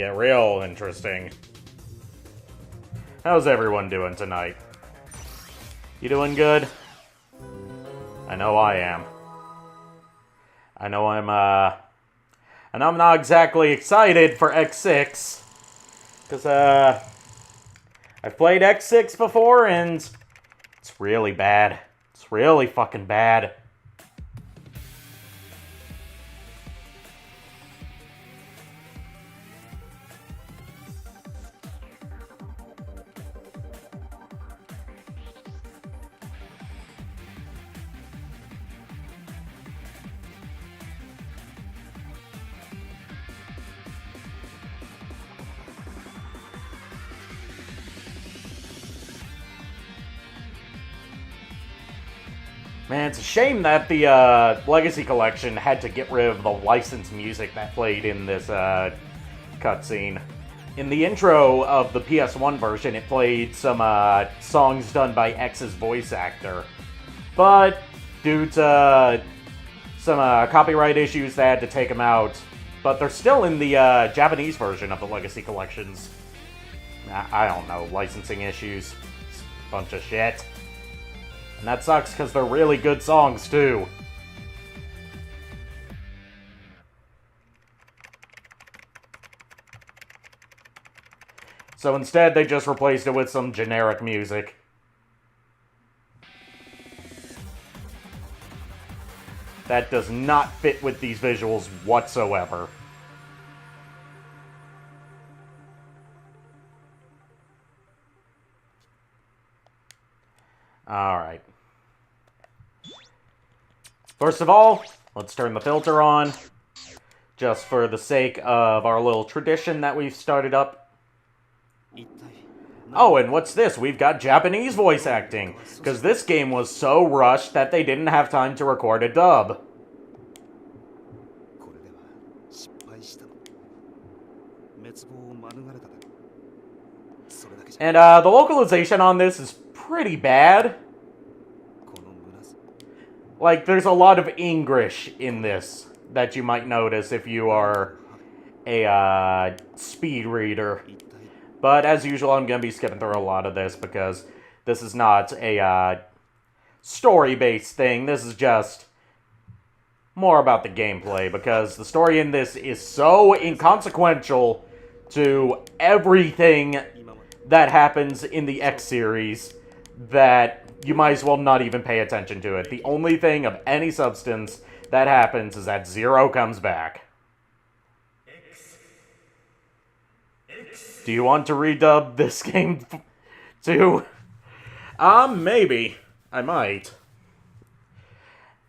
get real interesting. How's everyone doing tonight? You doing good? I know I am. I know I'm not exactly excited for X6. Because, I've played X6 before, and it's really bad. It's really fucking bad. Man, it's a shame that the Legacy Collection had to get rid of the licensed music that played in this cutscene. In the intro of the PS1 version, it played some songs done by X's voice actor. But due to some copyright issues, they had to take them out. But they're still in the Japanese version of the Legacy Collections. I don't know, licensing issues. It's a bunch of shit. And that sucks because they're really good songs, too. So instead, they just replaced it with some generic music. That does not fit with these visuals whatsoever. Alright. First of all, let's turn the filter on. Just for the sake of our little tradition that we've started up. Oh, and what's this? We've got Japanese voice acting. Because this game was so rushed that they didn't have time to record a dub. And the localization on this is pretty bad. Like, there's a lot of English in this that you might notice if you are a speed reader. But as usual, I'm going to be skipping through a lot of this because this is not a story-based thing. This is just more about the gameplay because the story in this is so inconsequential to everything that happens in the X series that you might as well not even pay attention to it. The only thing of any substance that happens is that Zero comes back. Do you want to redub this game too? Maybe. I might.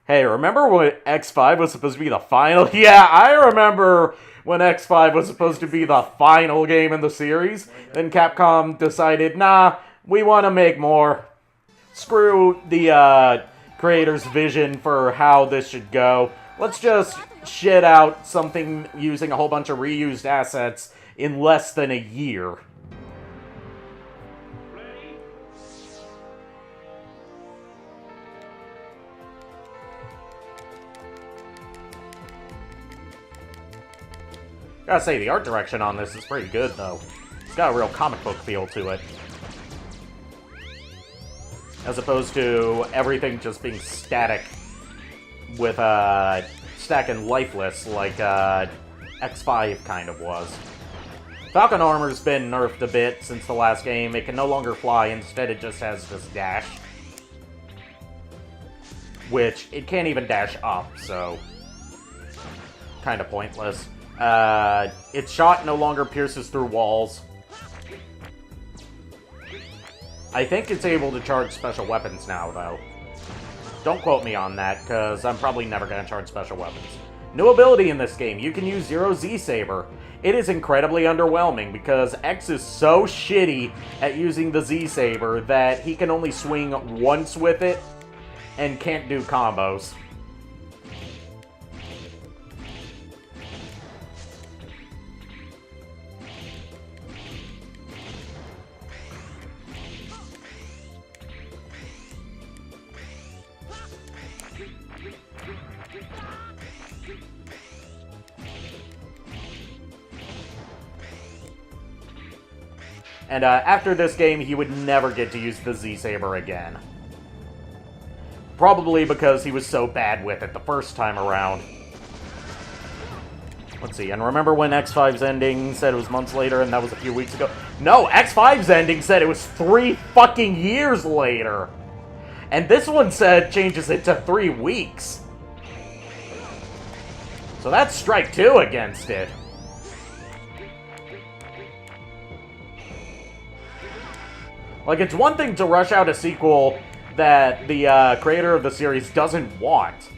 Hey, remember when X5 was supposed to be the final? Yeah, I remember when X5 was supposed to be the final game in the series. Then Capcom decided, nah, we want to make more. Screw the creator's vision for how this should go. Let's just shit out something using a whole bunch of reused assets in less than a year. Gotta say, the art direction on this is pretty good, though. It's got a real comic book feel to it. As opposed to everything just being static with, static and lifeless like, X5 kind of was. Falcon armor's been nerfed a bit since the last game. It can no longer fly, instead it just has this dash. Which, it can't even dash up, so kind of pointless. Its shot no longer pierces through walls. I think it's able to charge special weapons now, though. Don't quote me on that, because I'm probably never going to charge special weapons. New ability in this game, you can use Zero Z-Saber. It is incredibly underwhelming, because X is so shitty at using the Z-Saber that he can only swing once with it, and can't do combos. And after this game, he would never get to use the Z-Saber again. Probably because he was so bad with it the first time around. Let's see, and remember when X5's ending said it was months later and that was a few weeks ago? No, X5's ending said it was 3 fucking years later! And this one said changes it to 3 weeks. So that's strike 2 against it. Like, it's one thing to rush out a sequel that the creator of the series doesn't want.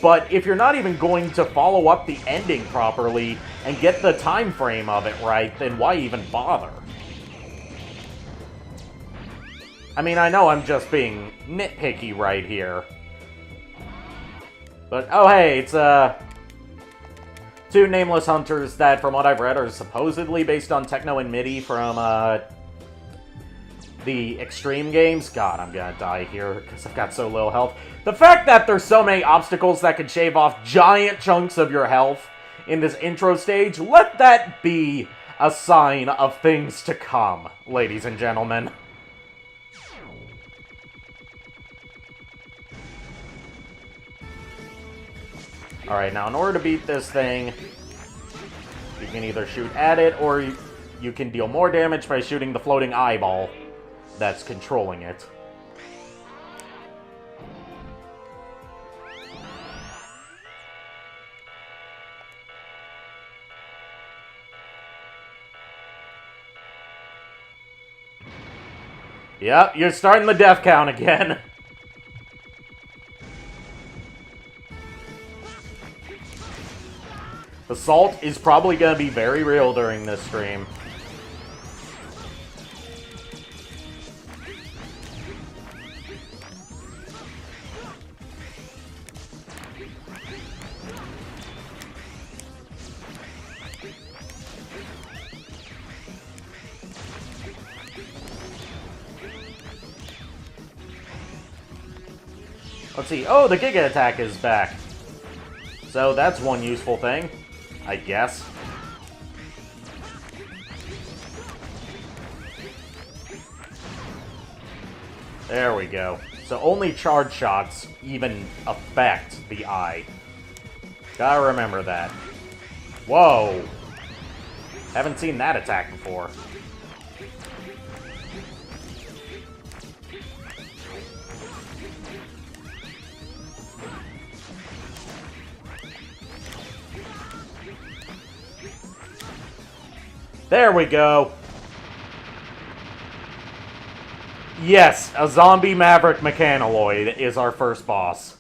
But if you're not even going to follow up the ending properly and get the time frame of it right, then why even bother? I mean, I know I'm just being nitpicky right here. But, oh hey, it's, 2 nameless hunters that, from what I've read, are supposedly based on Techno and MIDI from, the Extreme games. God, I'm gonna die here because I've got so little health. The fact that there's so many obstacles that can shave off giant chunks of your health in this intro stage, let that be a sign of things to come, ladies and gentlemen. Alright, now in order to beat this thing, you can either shoot at it, or you can deal more damage by shooting the floating eyeball that's controlling it. Yep, you're starting the death count again. The salt is probably going to be very real during this stream. Let's see. Oh, the Giga Attack is back. So that's one useful thing, I guess. There we go. So only charge shots even affect the eye. Gotta remember that. Whoa! Haven't seen that attack before. There we go. Yes, a zombie Maverick Mechanoid is our first boss.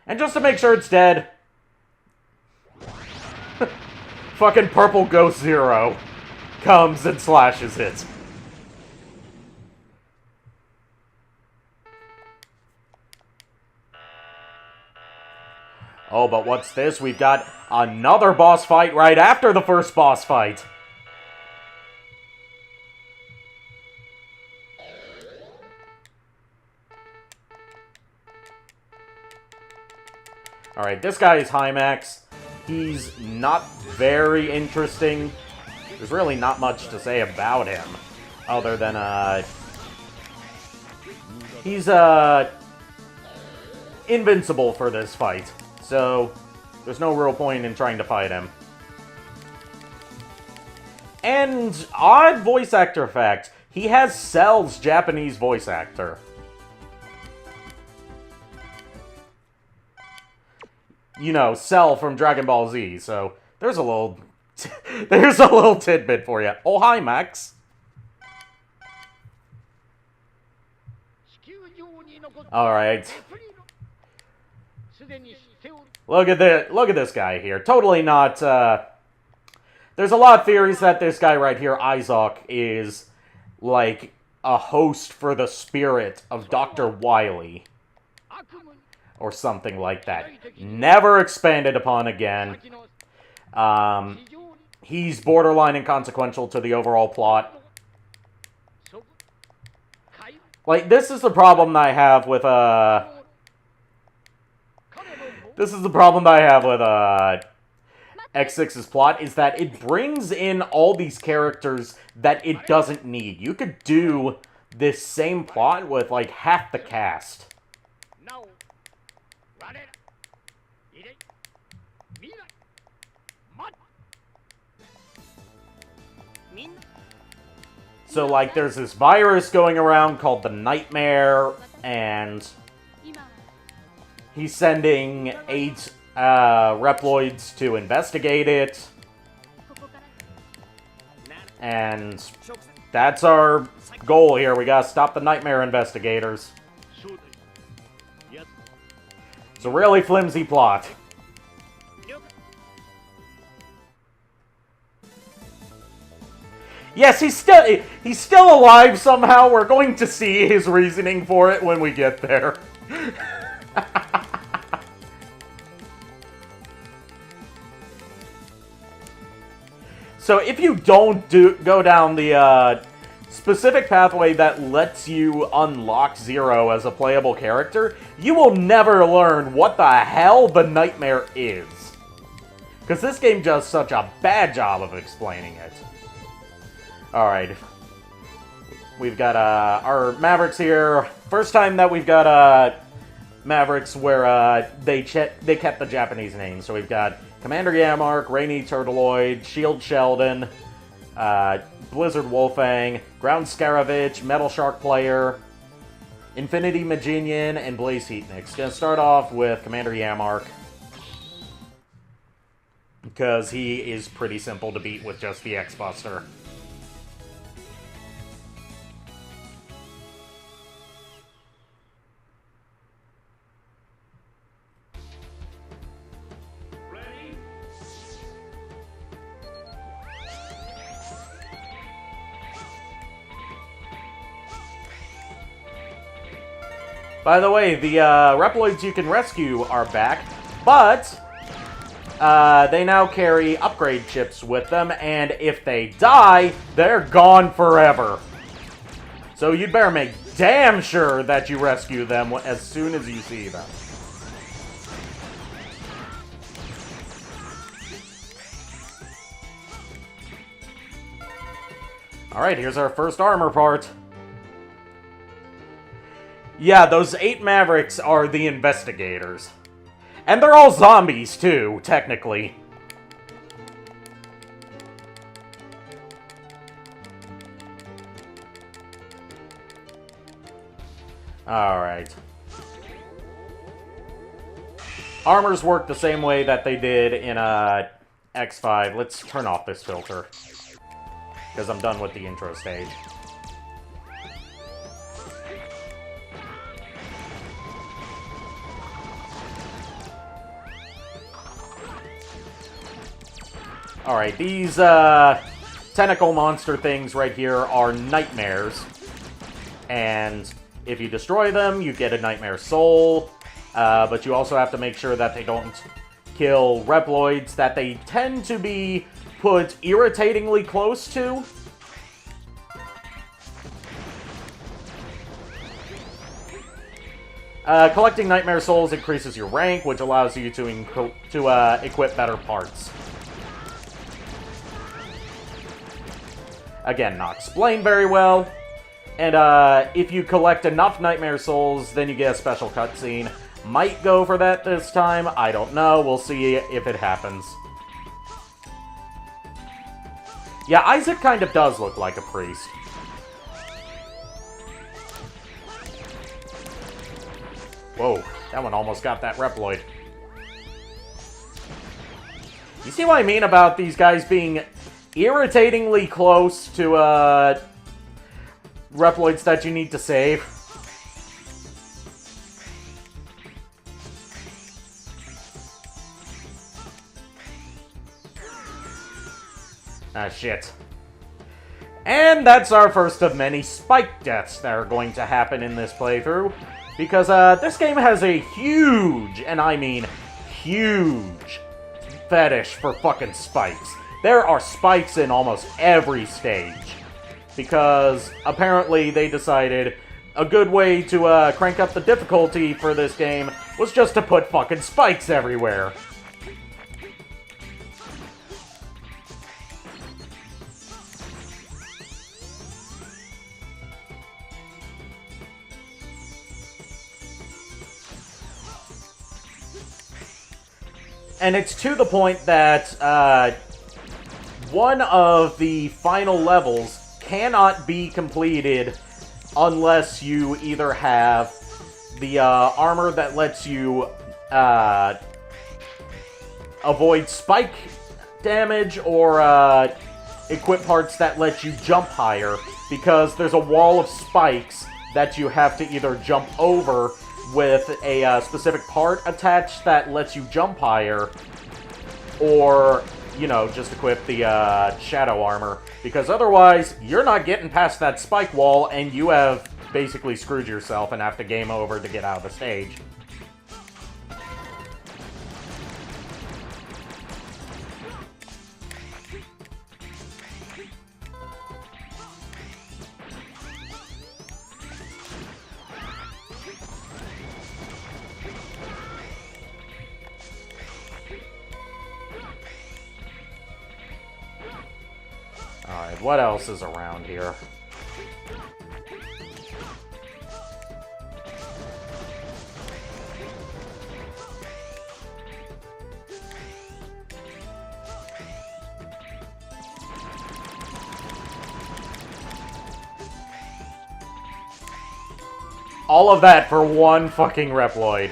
And just to make sure it's dead, fucking Purple Ghost Zero comes and slashes it. Oh, but what's this? We've got another boss fight right after the first boss fight. Alright, this guy is Hymax. He's not very interesting. There's really not much to say about him. Other than, he's, invincible for this fight. So, there's no real point in trying to fight him. And, odd voice actor fact, he has Cell's Japanese voice actor. You know, Cell from Dragon Ball Z, so there's a little... there's a little tidbit for you. Oh, hi, Max. Alright. Look at this guy here. Totally not, there's a lot of theories that this guy right here, Isaac, is, like, a host for the spirit of Dr. Wily. Or something like that. Never expanded upon again. He's borderline inconsequential to the overall plot. Like, this is the problem that I have with, this is the problem that I have with, X6's plot is that it brings in all these characters that it doesn't need. You could do this same plot with, like, half the cast. So, like, there's this virus going around called the Nightmare, and he's sending 8 Reploids to investigate it. And that's our goal here. We gotta stop the Nightmare investigators. It's a really flimsy plot. Yes, he's still alive somehow. We're going to see his reasoning for it when we get there. So if you don't go down the specific pathway that lets you unlock Zero as a playable character, you will never learn what the hell the Nightmare is. Because this game does such a bad job of explaining it. Alright. We've got our Mavericks here. First time that we've got Mavericks where they kept the Japanese names. So we've got Commander Yamark, Rainy Turtleoid, Shield Sheldon, Blizzard Wolfang, Ground Scaravich, Metal Shark Player, Infinity Maginian, and Blaze Heatnix. Gonna start off with Commander Yamark, because he is pretty simple to beat with just the X-Buster. By the way, the Reploids you can rescue are back, but they now carry upgrade chips with them, and if they die, they're gone forever. So you'd better make damn sure that you rescue them as soon as you see them. Alright, here's our first armor part. Yeah, those 8 Mavericks are the investigators. And they're all zombies, too, technically. Alright. Armors work the same way that they did in X5. Let's turn off this filter, because I'm done with the intro stage. Alright, these tentacle monster things right here are nightmares. And if you destroy them, you get a nightmare soul. But you also have to make sure that they don't kill Reploids that they tend to be put irritatingly close to. Collecting nightmare souls increases your rank, which allows you to equip better parts. Again, not explained very well. And if you collect enough Nightmare Souls, then you get a special cutscene. Might go for that this time. I don't know. We'll see if it happens. Yeah, Isaac kind of does look like a priest. Whoa, that one almost got that Reploid. You see what I mean about these guys being irritatingly close to Reploids that you need to save? Ah, shit. And that's our first of many spike deaths that are going to happen in this playthrough, because this game has a huge, and I mean huge, fetish for fucking spikes. There are spikes in almost every stage, because apparently they decided a good way to crank up the difficulty for this game was just to put fucking spikes everywhere. And it's to the point that one of the final levels cannot be completed unless you either have the armor that lets you avoid spike damage or equip parts that let you jump higher, because there's a wall of spikes that you have to either jump over with a specific part attached that lets you jump higher, or, you know, just equip the shadow armor, because otherwise you're not getting past that spike wall and you have basically screwed yourself and have to game over to get out of the stage. Alright, what else is around here? All of that for one fucking Reploid.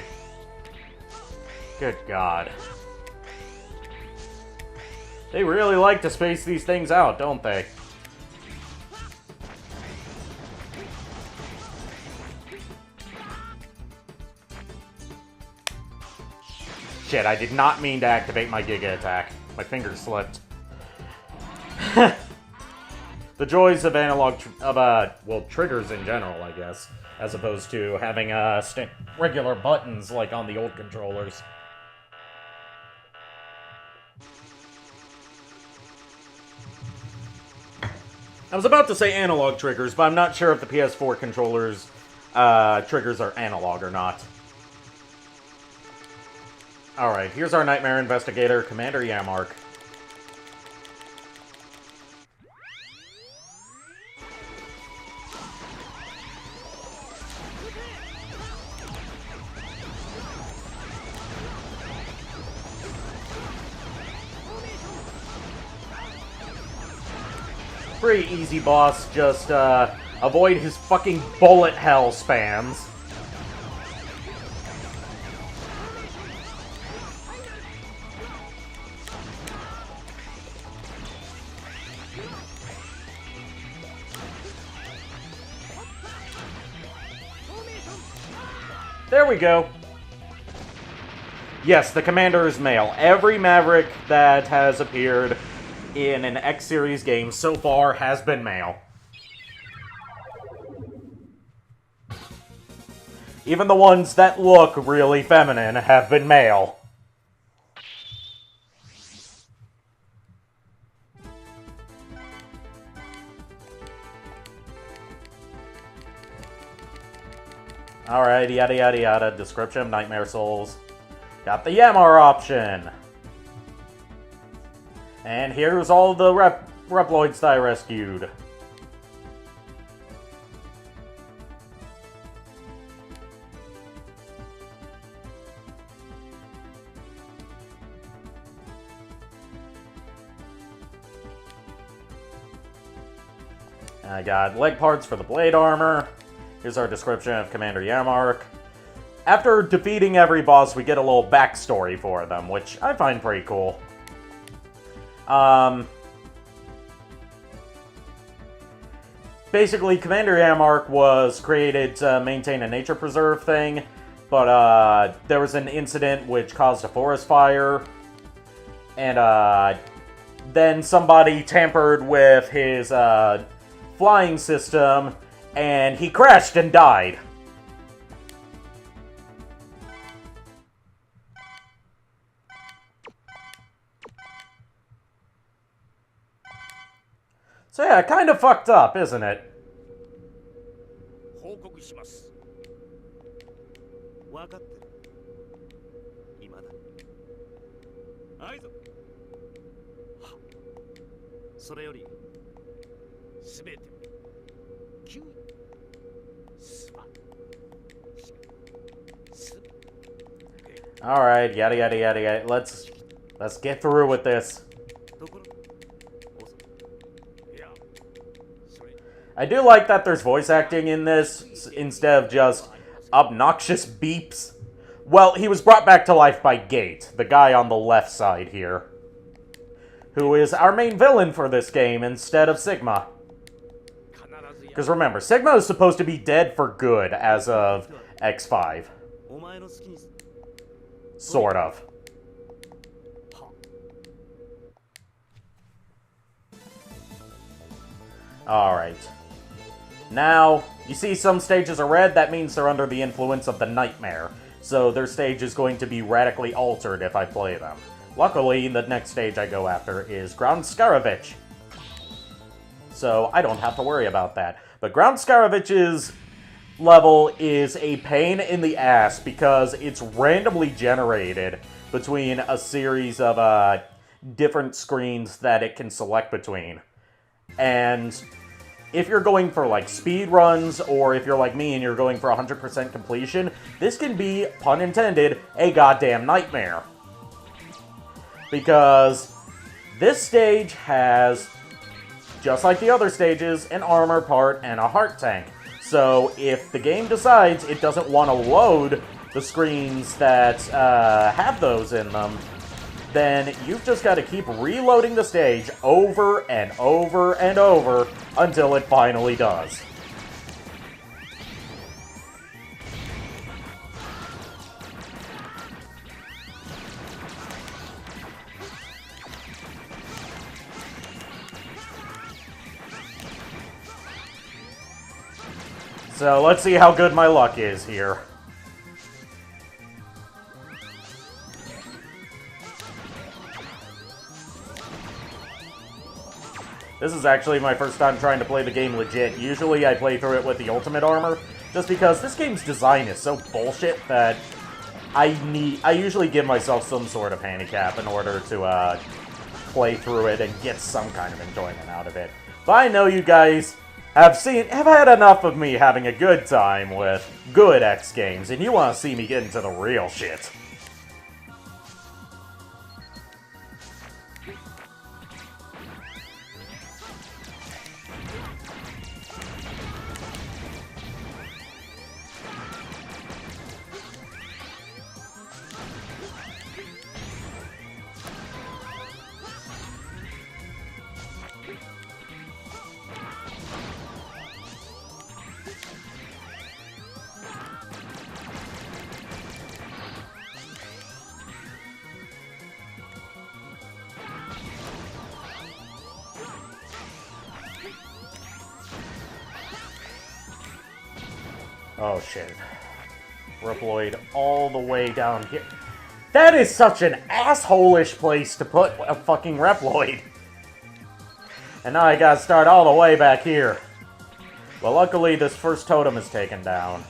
Good God. They really like to space these things out, don't they? Shit, I did not mean to activate my Giga Attack. My finger slipped. The joys of analog, well, triggers in general, I guess, as opposed to having regular buttons like on the old controllers. I was about to say analog triggers, but I'm not sure if the PS4 controllers triggers are analog or not. Alright, here's our Nightmare Investigator, Commander Yamark. Pretty easy boss, just avoid his fucking bullet hell spams. There we go. Yes, the commander is male. Every Maverick that has appeared in an X-Series game so far has been male. Even the ones that look really feminine have been male. Alright, yada yada yada. Description of Nightmare Souls. Got the Yamar option. And here's all the Reploids that I rescued. I got leg parts for the blade armor. Here's our description of Commander Yamark. After defeating every boss, we get a little backstory for them, which I find pretty cool. Basically, Commander Yamark was created to maintain a nature preserve thing, but there was an incident which caused a forest fire, and then somebody tampered with his flying system, and he crashed and died. So yeah, kind of fucked up, isn't it? Alright, yada yada yada yada. Let's Let's get through with this. I do like that there's voice acting in this instead of just obnoxious beeps. Well, he was brought back to life by Gate, the guy on the left side here, who is our main villain for this game instead of Sigma. Because remember, Sigma is supposed to be dead for good as of X5. Sort of. Alright. Now, you see some stages are red, that means they're under the influence of the Nightmare. So their stage is going to be radically altered if I play them. Luckily, the next stage I go after is Ground Skarovich. So I don't have to worry about that. But Ground Skarovich's level is a pain in the ass because it's randomly generated between a series of different screens that it can select between. And if you're going for, like, speed runs, or if you're like me and you're going for 100% completion, this can be, pun intended, a goddamn nightmare. Because this stage has, just like the other stages, an armor part and a heart tank. So if the game decides it doesn't want to load the screens that have those in them, then you've just got to keep reloading the stage over and over and over until it finally does. So let's see how good my luck is here. This is actually my first time trying to play the game legit. Usually I play through it with the ultimate armor, just because this game's design is so bullshit that I usually give myself some sort of handicap in order to play through it and get some kind of enjoyment out of it. But I know you guys have had enough of me having a good time with good X games, and you want to see me get into the real shit. Oh shit. Reploid all the way down here. That is such an asshole-ish place to put a fucking Reploid. And now I gotta start all the way back here. Well, luckily this first totem is taken down.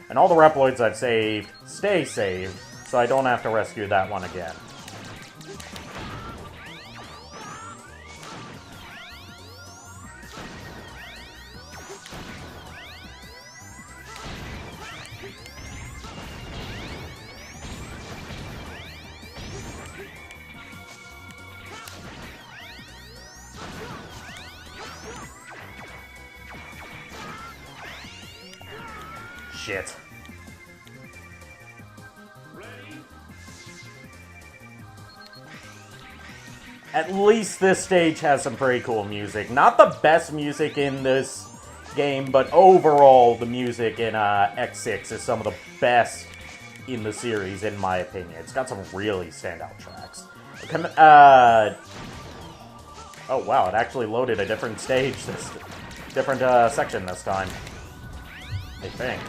And all the Reploids I've saved stay saved, so I don't have to rescue that one again. Shit. At least this stage has some pretty cool music. Not the best music in this game, but overall the music in X6 is some of the best in the series, in my opinion. It's got some really standout tracks. Oh wow, it actually loaded a different stage, different section this time. I think.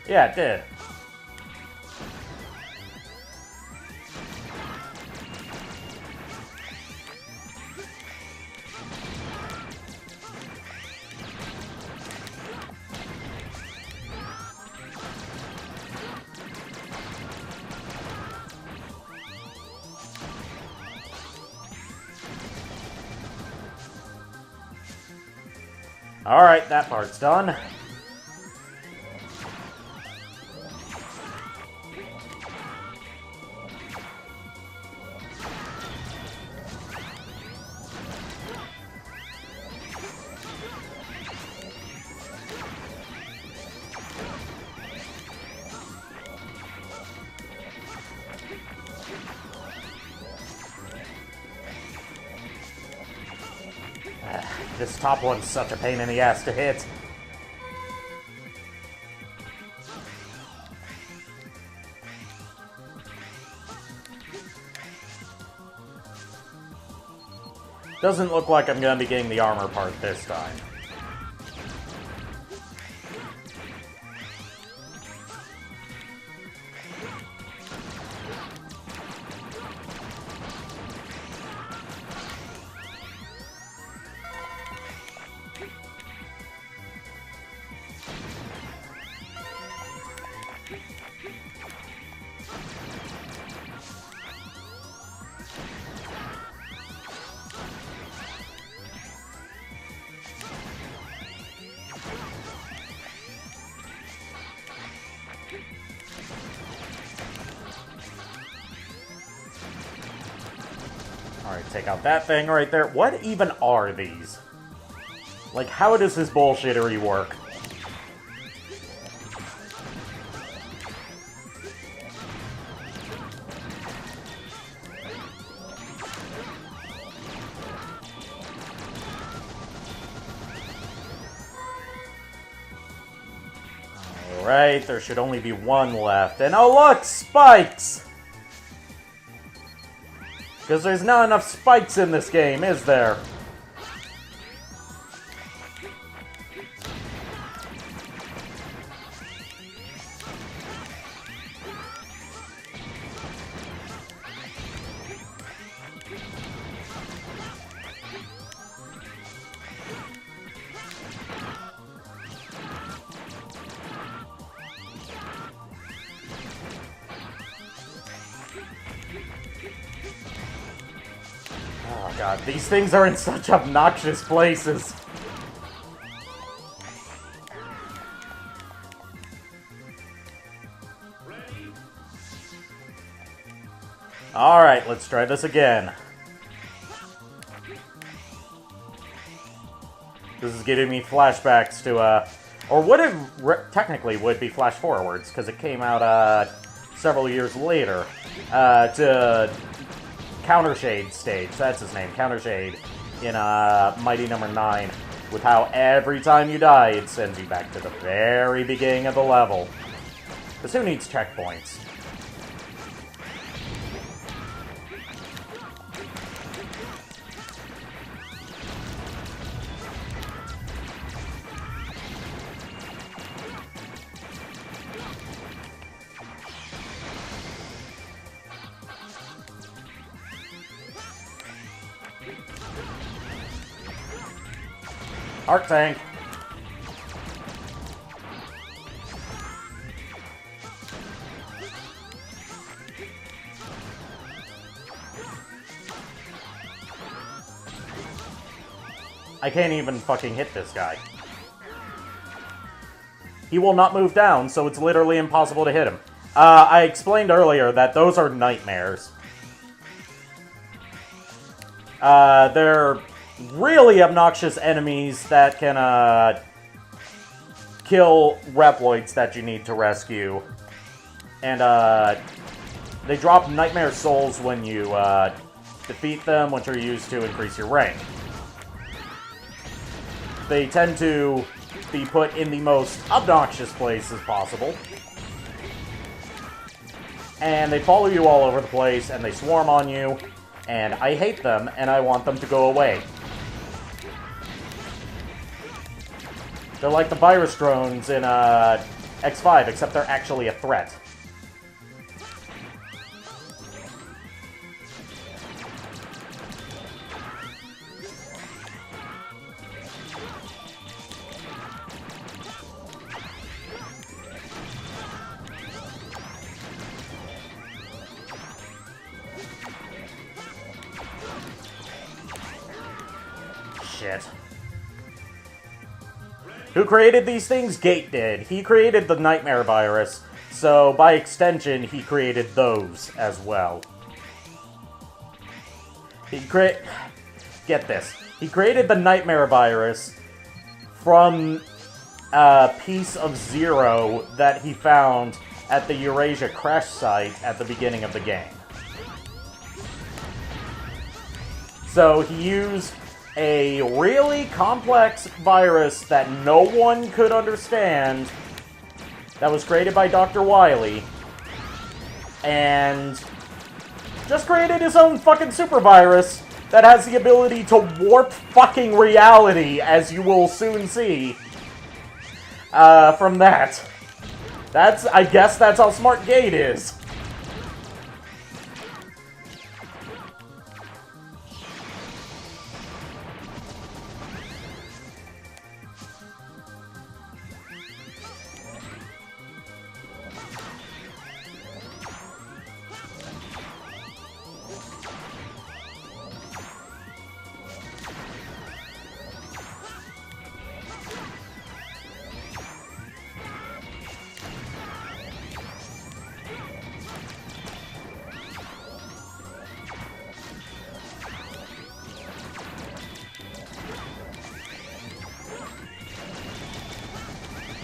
Yeah, it did. Alright, that part's done. This top one's such a pain in the ass to hit. Doesn't look like I'm gonna be getting the armor part this time. Alright, take out that thing right there. What even are these? Like, how does this bullshittery work? Alright, there should only be one left. And oh look! Spikes! Because there's not enough spikes in this game, is there? Oh god, these things are in such obnoxious places. Alright, let's try this again. This is giving me flashbacks to, or would it technically would be flash forwards, because it came out, several years later, to Countershade stage, that's his name, Countershade, in Mighty Number 9, with how every time you die, it sends you back to the very beginning of the level. Because who needs checkpoints? Arc tank. I can't even fucking hit this guy. He will not move down, so it's literally impossible to hit him. I explained earlier that those are nightmares. They're really obnoxious enemies that can, kill Reploids that you need to rescue. And, they drop Nightmare Souls when you, defeat them, which are used to increase your rank. They tend to be put in the most obnoxious places possible. And they follow you all over the place, and they swarm on you, and I hate them, and I want them to go away. They're like the virus drones in X5, except they're actually a threat. Shit. Who created these things? Gate did. He created the Nightmare virus, so by extension, he created those as well. Get this. He created the Nightmare virus from a piece of Zero that he found at the Eurasia crash site at the beginning of the game. So he used a really complex virus that no one could understand that was created by Dr. Wily and just created his own fucking super virus that has the ability to warp fucking reality, as you will soon see. From that. I guess that's how smart Gate is.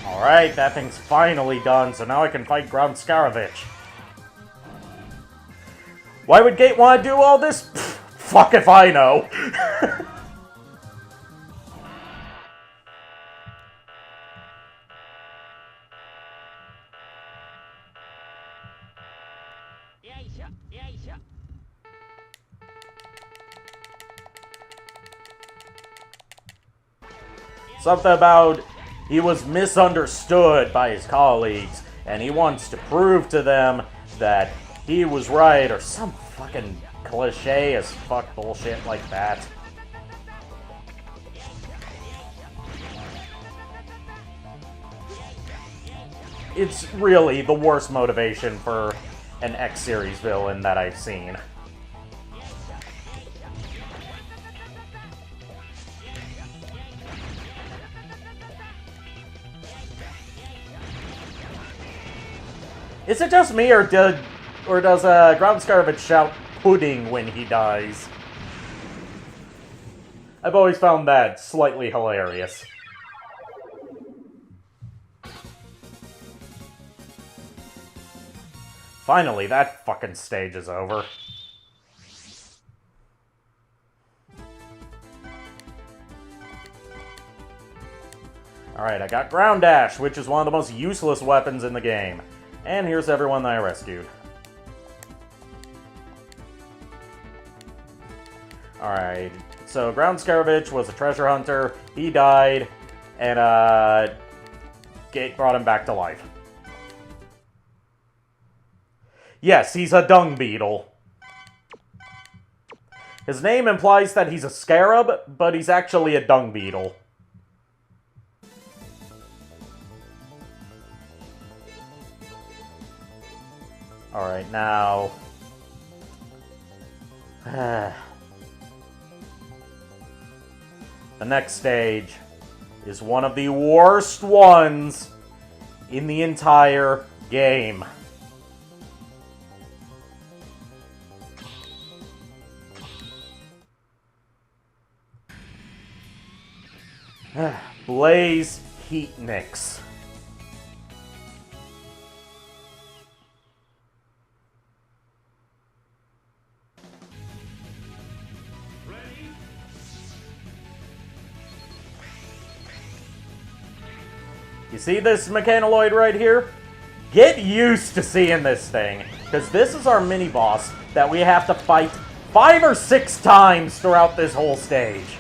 Alright, that thing's finally done, so now I can fight Ground Skarovich. Why would Gate want to do all this? Pfft, fuck if I know. Something about he was misunderstood by his colleagues, and he wants to prove to them that he was right, or some fucking cliche as fuck bullshit like that. It's really the worst motivation for an X-Series villain that I've seen. Is it just me, or does Ground Skarovich shout pudding when he dies? I've always found that slightly hilarious. Finally, that fucking stage is over. Alright, I got Ground Dash, which is one of the most useless weapons in the game. And here's everyone that I rescued. Alright, so Ground Skarovich was a treasure hunter, he died, and Gate brought him back to life. Yes, he's a dung beetle. His name implies that he's a scarab, but he's actually a dung beetle. Alright, now... the next stage is one of the worst ones in the entire game. Blaze Heatniks. You see this mechanoloid right here? Get used to seeing this thing, because this is our mini-boss that we have to fight 5 or 6 times throughout this whole stage.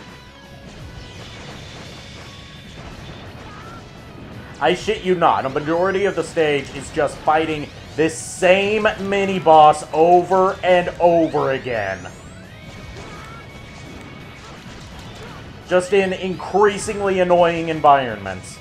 I shit you not, a majority of the stage is just fighting this same mini-boss over and over again. Just in increasingly annoying environments.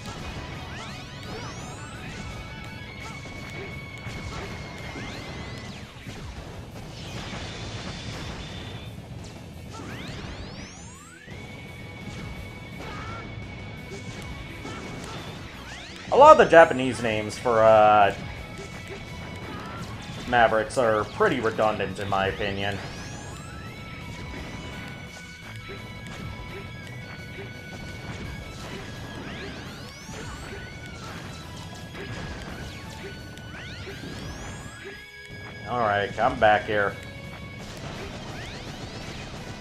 A lot of the Japanese names for Mavericks are pretty redundant, in my opinion. Alright, come back here.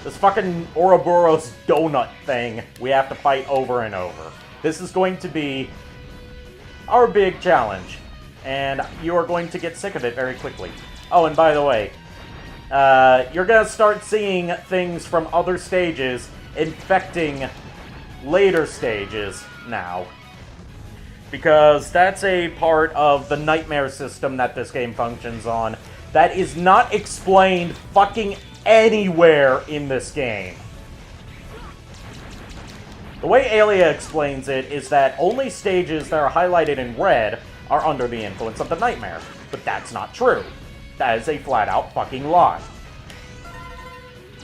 This fucking Ouroboros donut thing we have to fight over and over. This is going to be our big challenge. And you are going to get sick of it very quickly. Oh, and by the way, you're gonna start seeing things from other stages infecting later stages now. Because that's a part of the nightmare system that this game functions on that is not explained fucking anywhere in this game. The way Alia explains it is that only stages that are highlighted in red are under the influence of the nightmare. But that's not true. That is a flat-out fucking lie.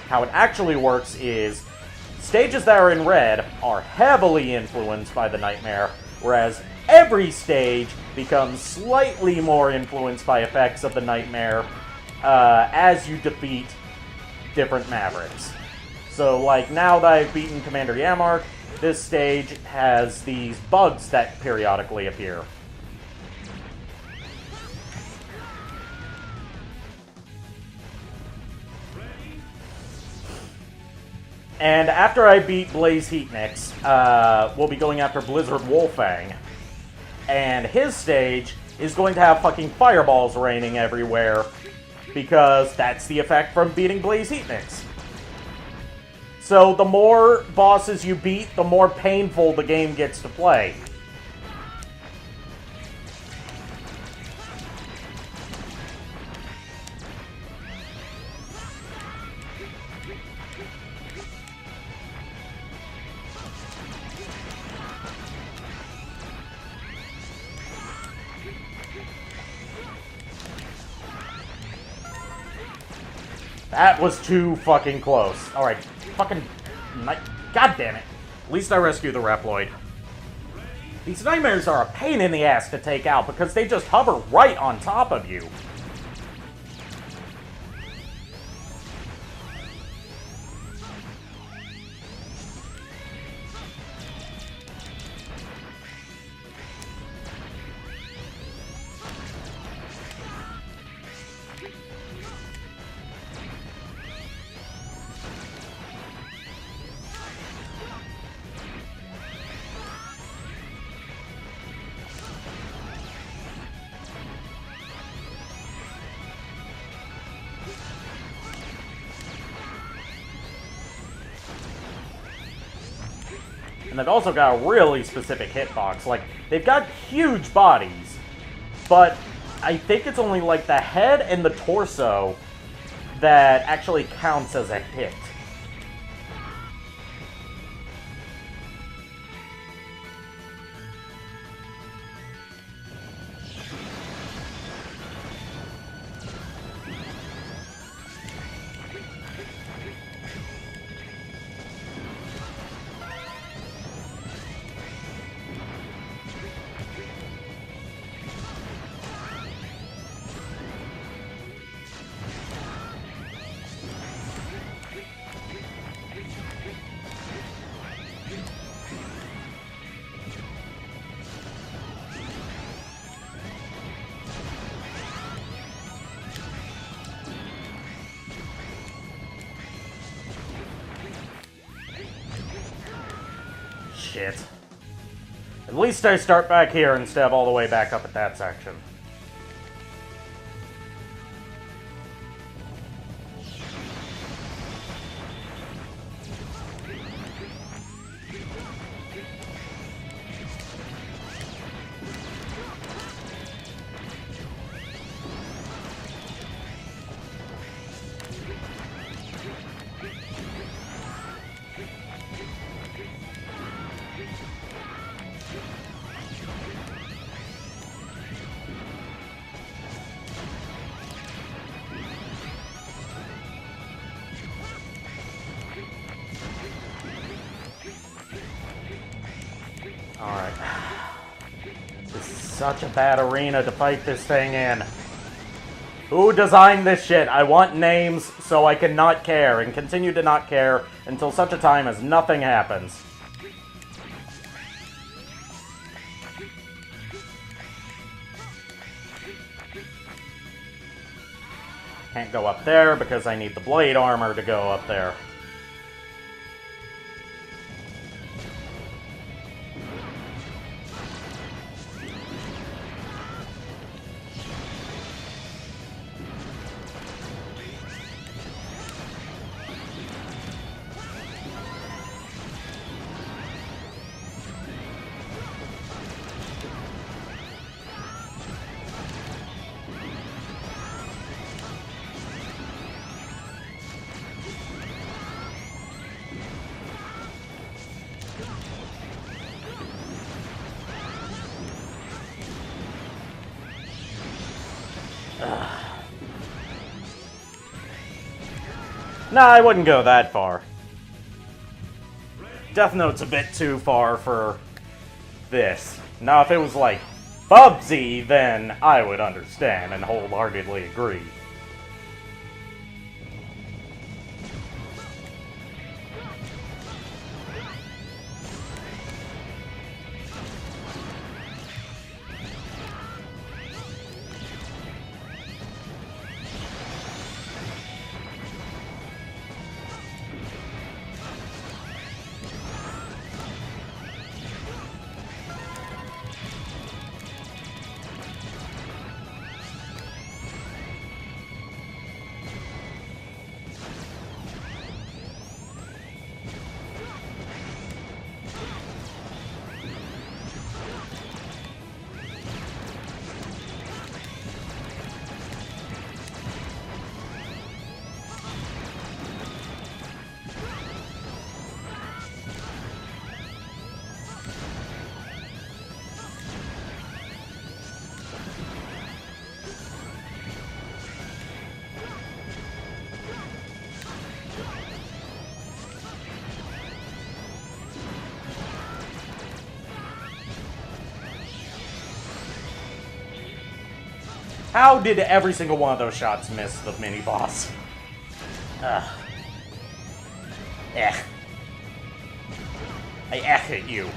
How it actually works is stages that are in red are heavily influenced by the nightmare, whereas every stage becomes slightly more influenced by effects of the nightmare as you defeat different Mavericks. So, like, now that I've beaten Commander Yamark, this stage has these bugs that periodically appear. And after I beat Blaze Heatnix, we'll be going after Blizzard Wolfang. And his stage is going to have fucking fireballs raining everywhere, because that's the effect from beating Blaze Heatnix. So the more bosses you beat, the more painful the game gets to play. That was too fucking close. Alright, fucking... God damn it. At least I rescued the Reploid. These nightmares are a pain in the ass to take out because they just hover right on top of you. And they've also got a really specific hitbox. Like, they've got huge bodies, but I think it's only like the head and the torso that actually counts as a hit. Shit. At least I start back here instead of all the way back up at that section. such a bad arena to fight this thing in. Who designed this shit? I want names so I can not care and continue to not care until such a time as nothing happens. Can't go up there because I need the blade armor to go up there. Nah, I wouldn't go that far. Death Note's a bit too far for this. Now, if it was like Bubsy, then I would understand and wholeheartedly agree. How did every single one of those shots miss the mini-boss? Ugh. I at you.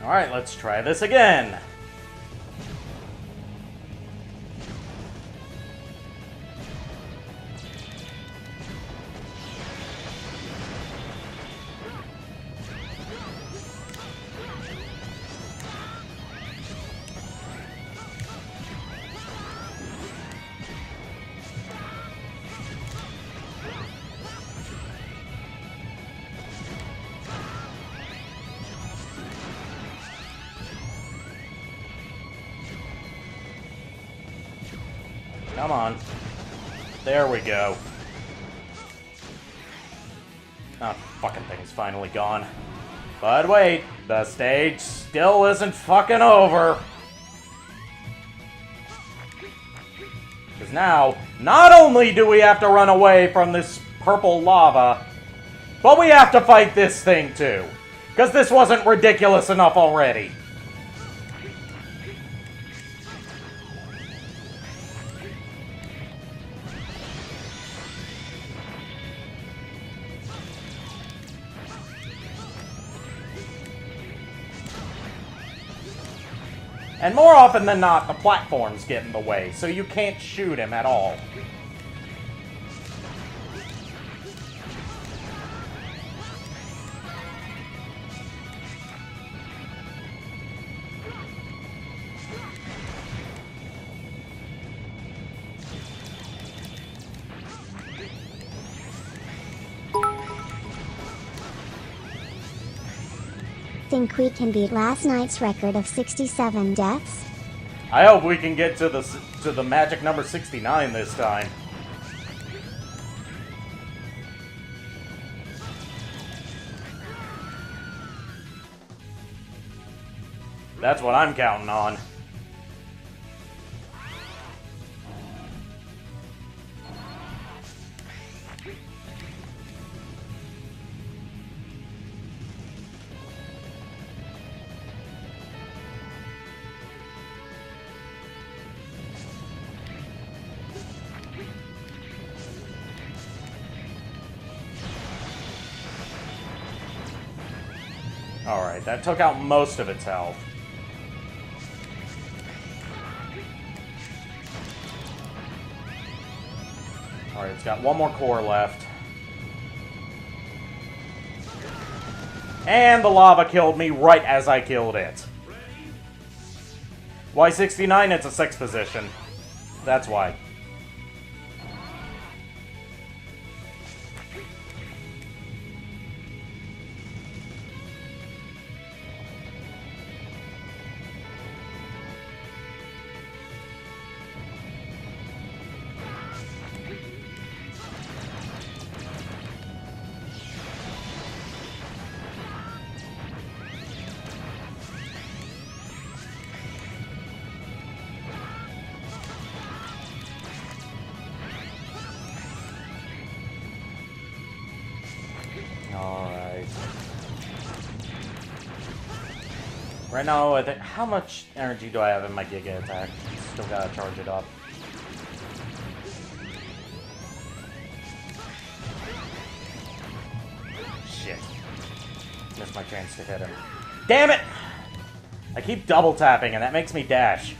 Alright, let's try this again. Come on. There we go. Oh, fucking thing's finally gone. But wait, the stage still isn't fucking over. Because now, not only do we have to run away from this purple lava, but we have to fight this thing too. Because this wasn't ridiculous enough already. And more often than not, the platforms get in the way, so you can't shoot him at all. think we can beat last night's record of 67 deaths? I hope we can get to the magic number 69 this time. That's what I'm counting on. Alright, that took out most of its health. Alright, it's got one more core left. And the lava killed me right as I killed it. Why 69? It's a 6th position. That's why. Alright. Right now, I think, how much energy do I have in my Giga attack? Still gotta charge it up. Shit. Missed my chance to hit him. Damn it! I keep double tapping and that makes me dash.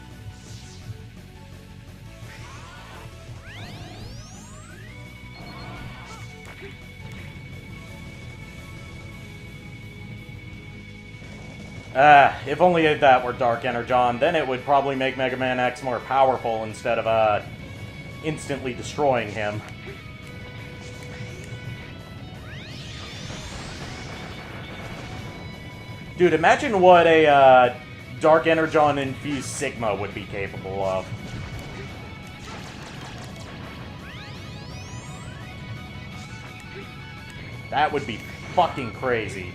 If only that were Dark Energon, then it would probably make Mega Man X more powerful instead of, instantly destroying him. Dude, imagine what a, Dark Energon-infused Sigma would be capable of. That would be fucking crazy.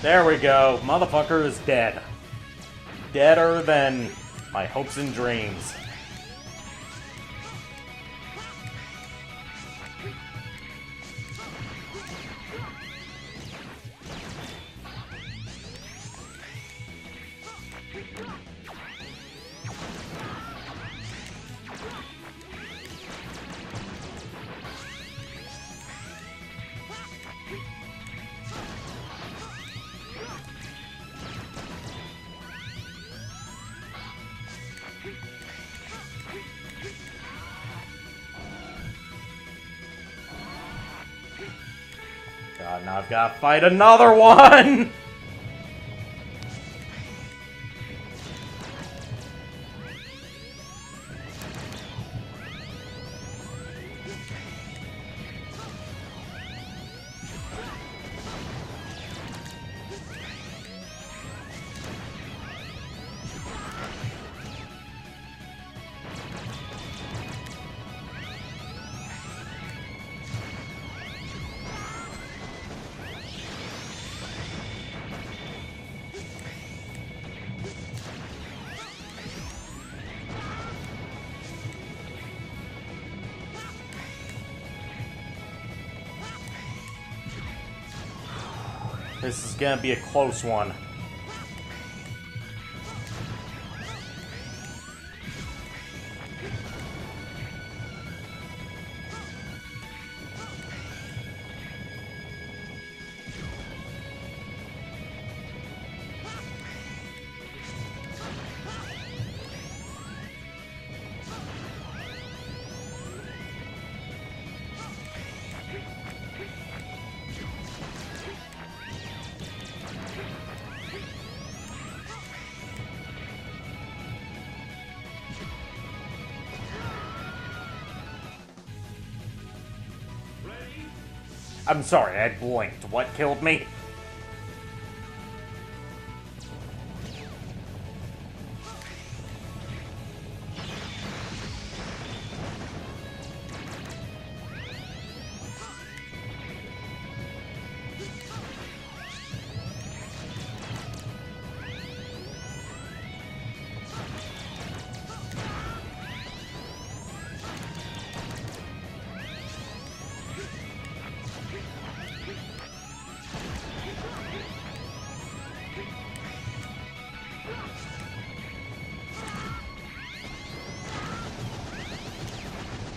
There we go. Motherfucker is dead. Deader than my hopes and dreams. God, now I've got to fight another one! This is gonna be a close one. I'm sorry, I blinked. What killed me?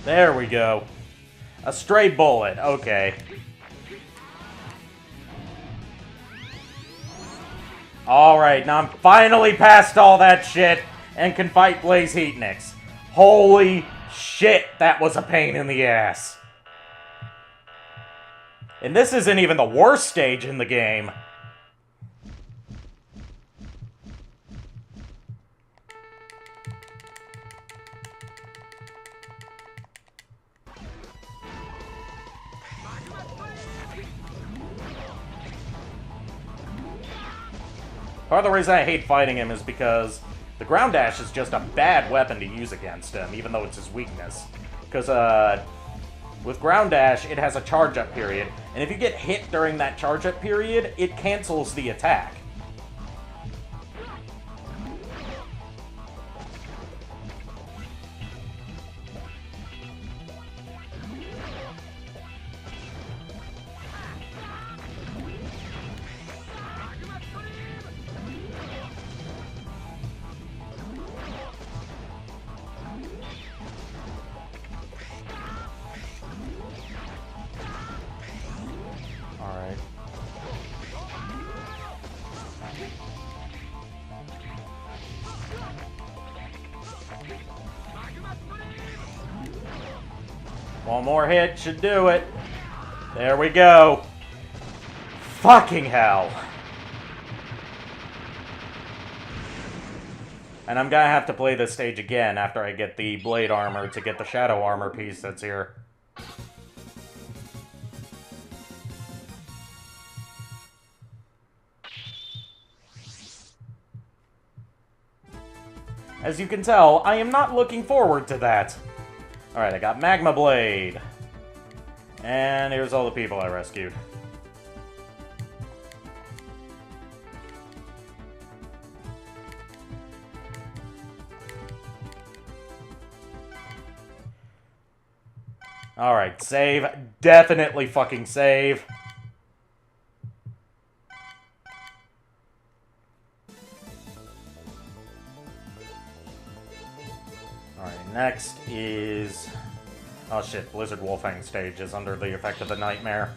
There we go. A stray bullet, okay. Alright, now I'm finally past all that shit and can fight Blaze Heatnix. Holy shit, that was a pain in the ass. And this isn't even the worst stage in the game. Part of the reason I hate fighting him is because the ground dash is just a bad weapon to use against him, even though it's his weakness. Because, with ground dash, it has a charge-up period, and if you get hit during that charge-up period, it cancels the attack. One more hit should do it. There we go. Fucking hell. And I'm gonna have to play this stage again after I get the blade armor to get the shadow armor piece that's here. As you can tell, I am not looking forward to that. Alright, I got Magma Blade. And here's all the people I rescued. Alright, save. Definitely fucking save. Alright, next is... oh shit, Blizzard Wolfang stage is under the effect of the nightmare.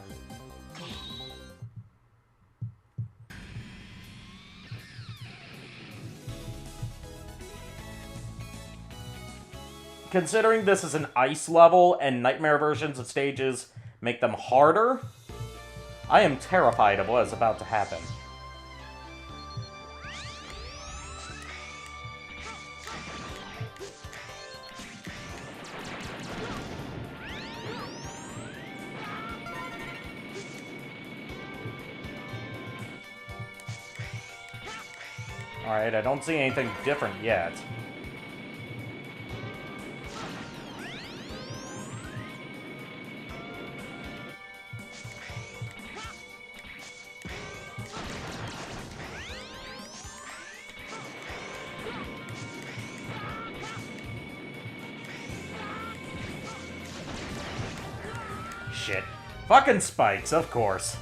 Considering this is an ice level and nightmare versions of stages make them harder, I am terrified of what is about to happen. Alright, I don't see anything different yet. Shit. Fucking spikes, of course.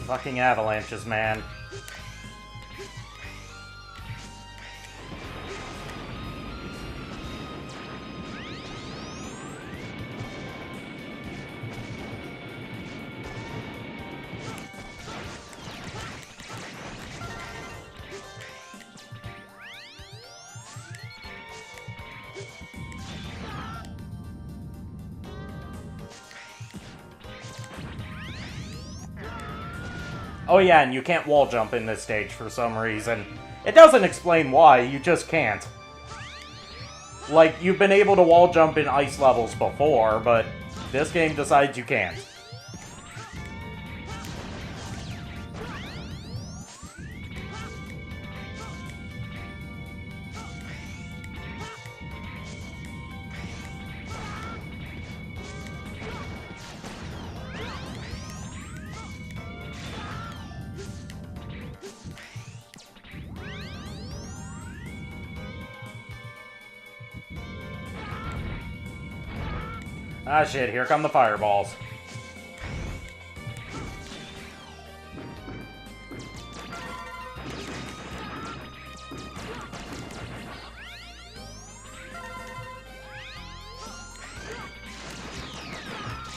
Fucking avalanches, man. Oh yeah, and you can't wall jump in this stage for some reason. It doesn't explain why, you just can't. Like, you've been able to wall jump in ice levels before, but this game decides you can't. Ah shit, here come the fireballs.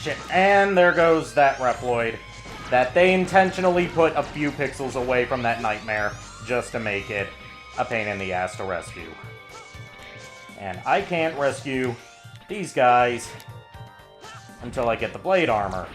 Shit, and there goes that Reploid. That they intentionally put a few pixels away from that nightmare just to make it a pain in the ass to rescue. And I can't rescue these guys until I get the blade armor.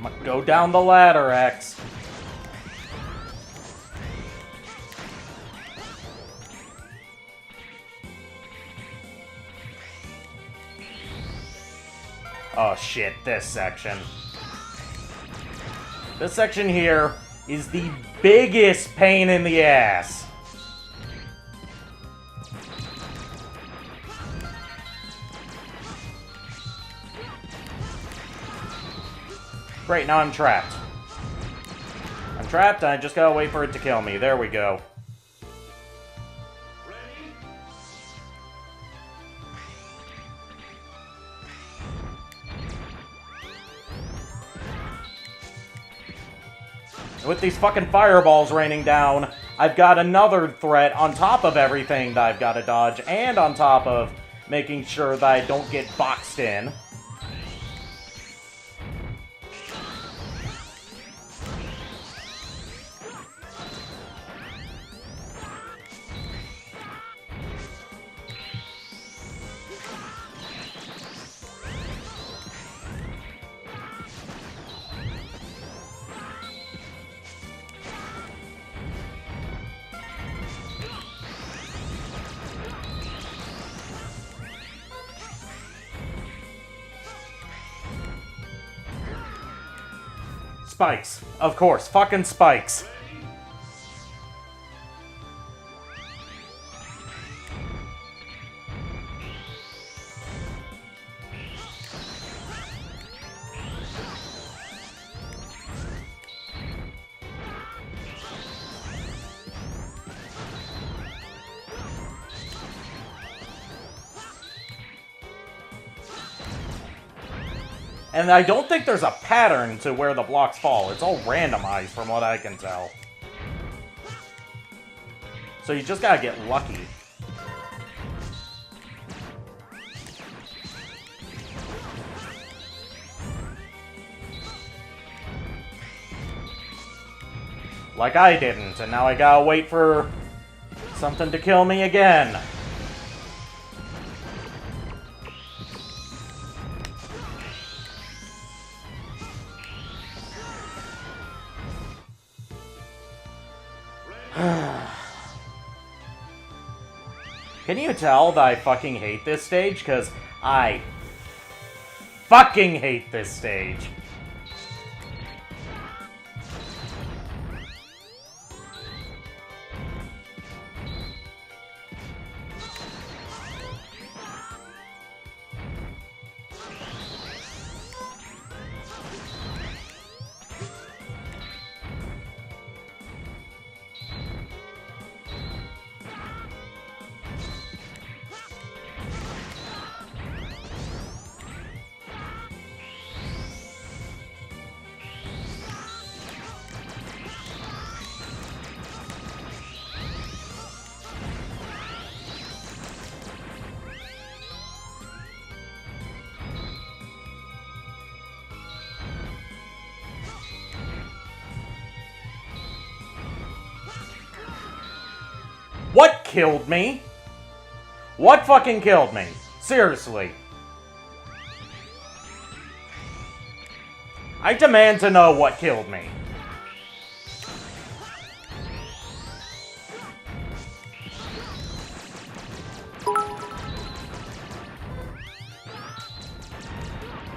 I'm gonna go down the ladder, X. Oh shit, this section. This section here is the biggest pain in the ass. Great, now I'm trapped. I'm trapped, and I just gotta wait for it to kill me. There we go. With these fucking fireballs raining down, I've got another threat on top of everything that I've got to dodge, and on top of making sure that I don't get boxed in. Spikes. Of course, fucking spikes. And I don't think there's a pattern to where the blocks fall. It's all randomized from what I can tell. So you just gotta get lucky. Like I didn't, and now I gotta wait for something to kill me again. Can you tell that I fucking hate this stage? Because I fucking hate this stage. What killed me? What fucking killed me? Seriously. I demand to know what killed me.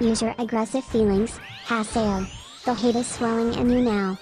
Use your aggressive feelings, Haseo. The hate is swelling in you now.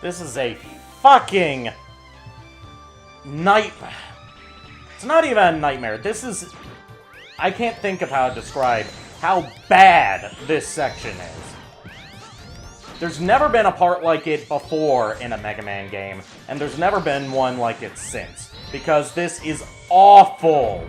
This is a fucking nightmare. It's not even a nightmare. This is... I can't think of how to describe how bad this section is. There's never been a part like it before in a Mega Man game, and there's never been one like it since. Because this is awful.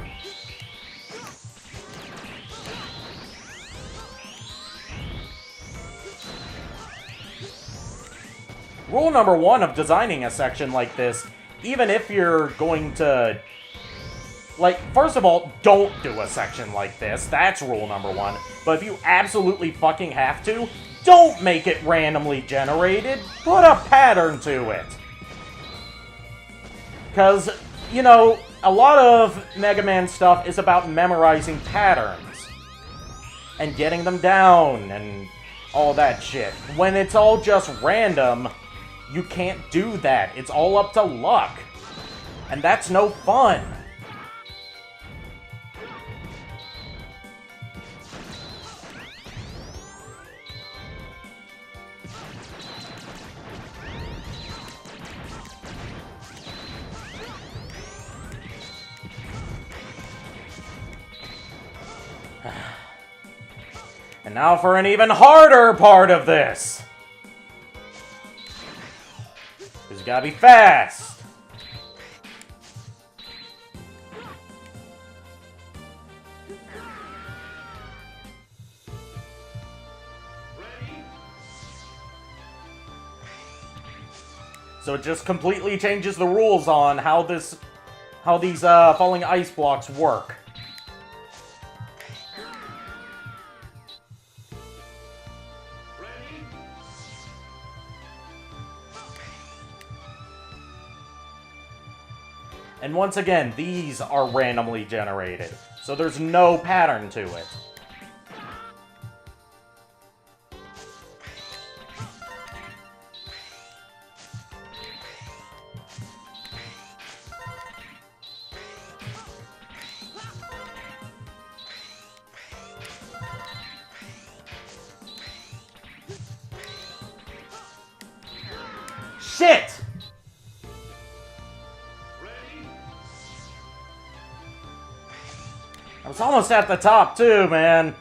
Rule number one of designing a section like this, even if you're going to... Like, first of all, don't do a section like this. That's rule number one. But if you absolutely fucking have to, don't make it randomly generated. Put a pattern to it. Because, you know, a lot of Mega Man stuff is about memorizing patterns. And getting them down, and all that shit. When it's all just random... You can't do that. It's all up to luck. And that's no fun. And now for an even harder part of this. Because you gotta be fast. So it just completely changes the rules on how these falling ice blocks work. And once again, these are randomly generated, so there's no pattern to it. Shit! I was almost at the top too, man.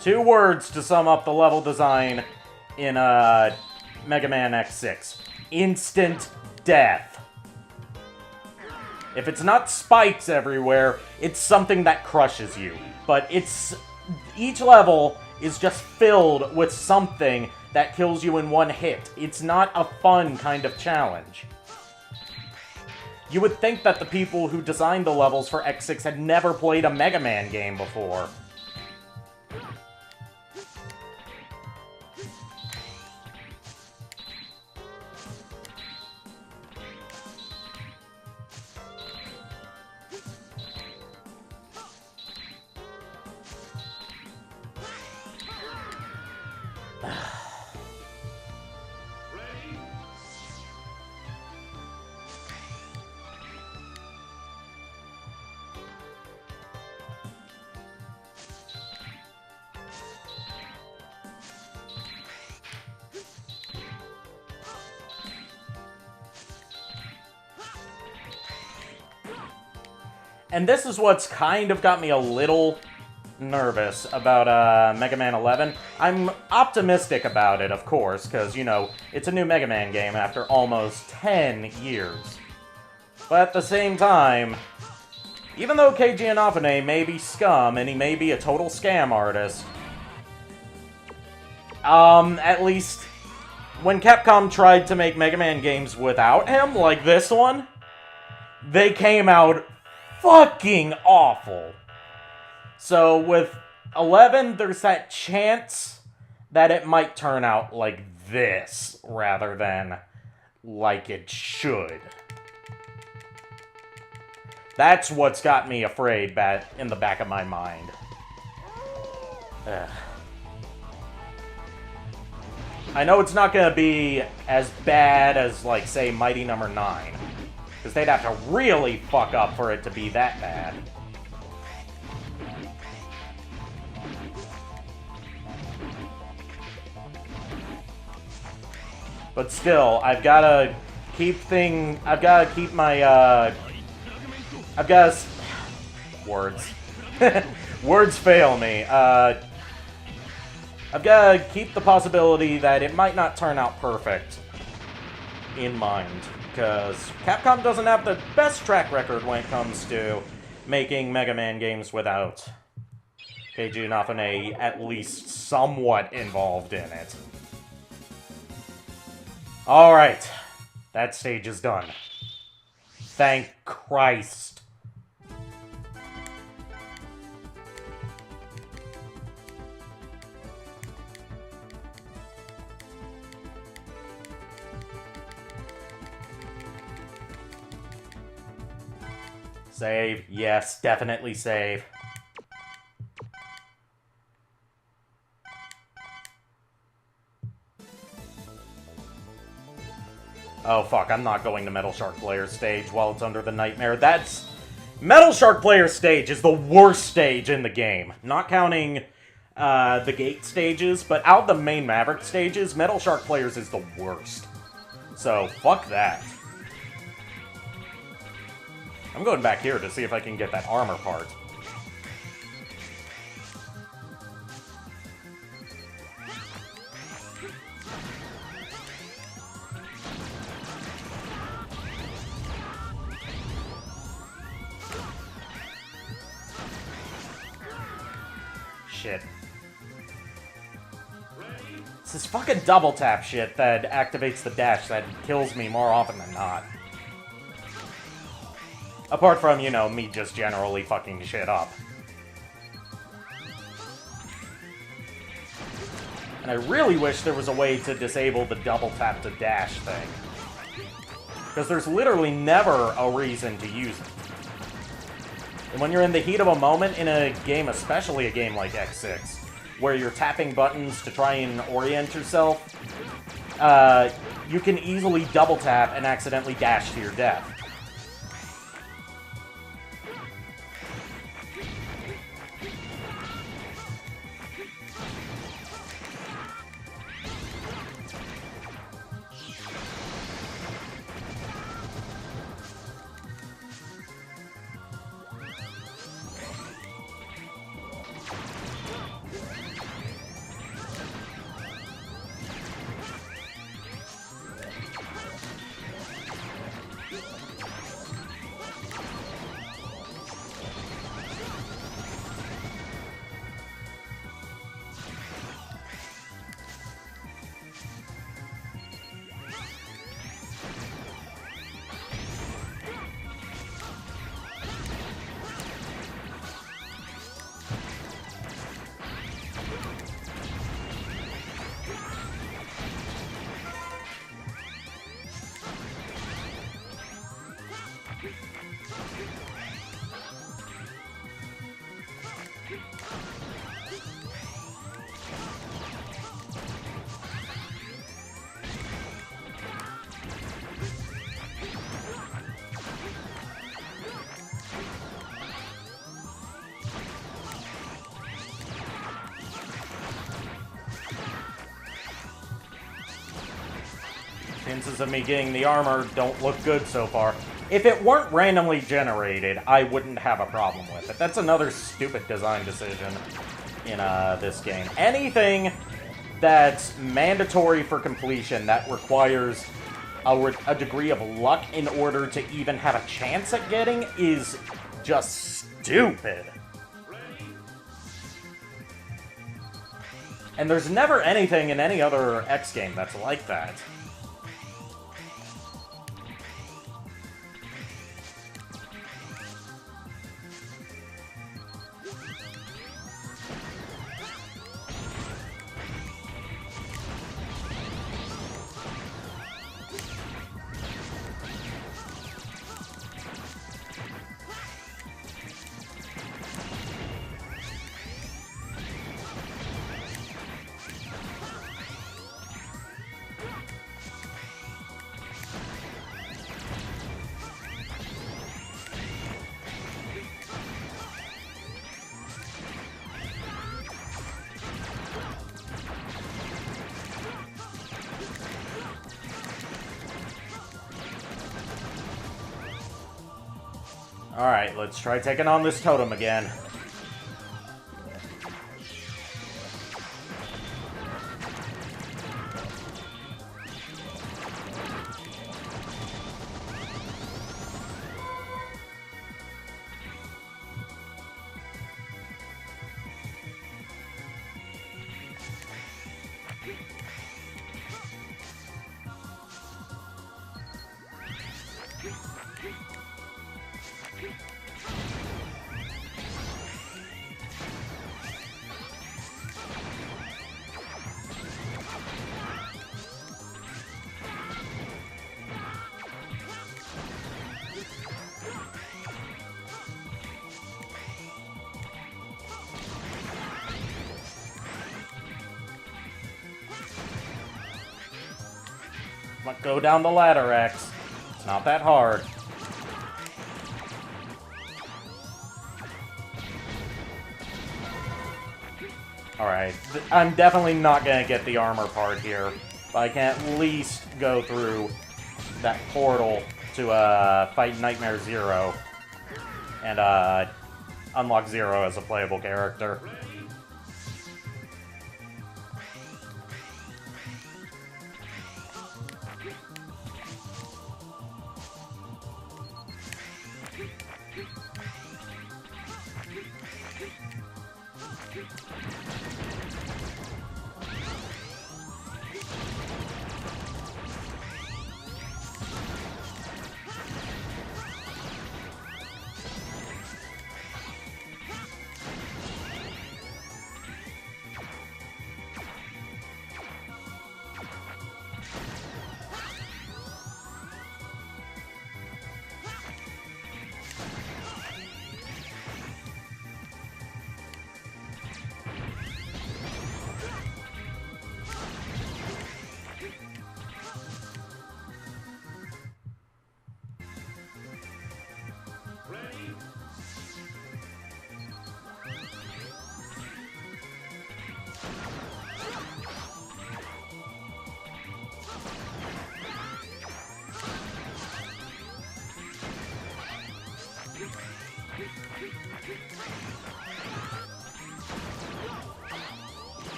2 words to sum up the level design in Mega Man X6. Instant death. If it's not spikes everywhere, it's something that crushes you. But each level is just filled with something that kills you in one hit. It's not a fun kind of challenge. You would think that the people who designed the levels for X6 had never played a Mega Man game before. And this is what's kind of got me a little nervous about Mega Man 11. I'm optimistic about it, of course, because, you know, it's a new Mega Man game after almost 10 years. But at the same time, even though Keiji Inafune may be scum and he may be a total scam artist, at least when Capcom tried to make Mega Man games without him, like this one, they came out fucking awful. So with 11, there's that chance that it might turn out like this rather than like it should. That's what's got me afraid in the back of my mind. Ugh. I know it's not gonna be as bad as, like, say, Mighty Number 9. Because they'd have to really fuck up for it to be that bad. But still, I've gotta keep my, words. Words fail me. I've gotta keep the possibility that it might not turn out perfect in mind. Because Capcom doesn't have the best track record when it comes to making Mega Man games without Keiji Inafune at least somewhat involved in it. Alright, that stage is done. Thank Christ. Save. Yes, definitely save. Oh fuck, I'm not going to Metal Shark Player stage while it's under the nightmare. Metal Shark Player stage is the worst stage in the game. Not counting the gate stages, but out of the main Maverick stages, Metal Shark Players is the worst. So, fuck that. I'm going back here to see if I can get that armor part. Shit. It's this fucking double tap shit that activates the dash that kills me more often than not. Apart from, you know, me just generally fucking shit up. And I really wish there was a way to disable the double tap to dash thing. Because there's literally never a reason to use it. And when you're in the heat of a moment in a game, especially a game like X6, where you're tapping buttons to try and orient yourself, you can easily double tap and accidentally dash to your death. Chances of me getting the armor don't look good so far. If it weren't randomly generated, I wouldn't have a problem with it. That's another stupid design decision in this game. Anything that's mandatory for completion that requires a degree of luck in order to even have a chance at getting is just stupid. And there's never anything in any other X game that's like that. Alright, let's try taking on this totem again. Go down the ladder, X. It's not that hard. Alright, I'm definitely not gonna get the armor part here, but I can at least go through that portal to fight Nightmare Zero and unlock Zero as a playable character.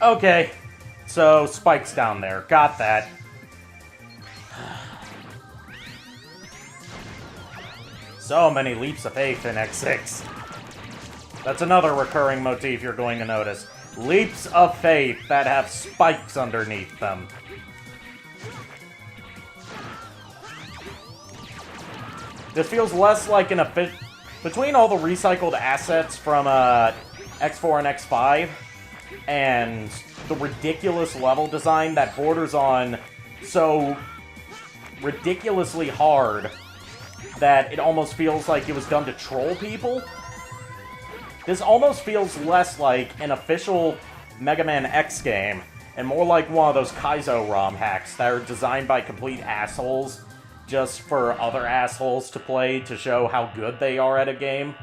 Okay, so Spike's down there. Got that. So many leaps of faith in X6. That's another recurring motif you're going to notice. Leaps of faith that have spikes underneath them. This feels less like an between all the recycled assets from X4 and X5, and the ridiculous level design that borders on so ridiculously hard that it almost feels like it was done to troll people. This almost feels less like an official Mega Man X game, and more like one of those Kaizo ROM hacks that are designed by complete assholes just for other assholes to play to show how good they are at a game.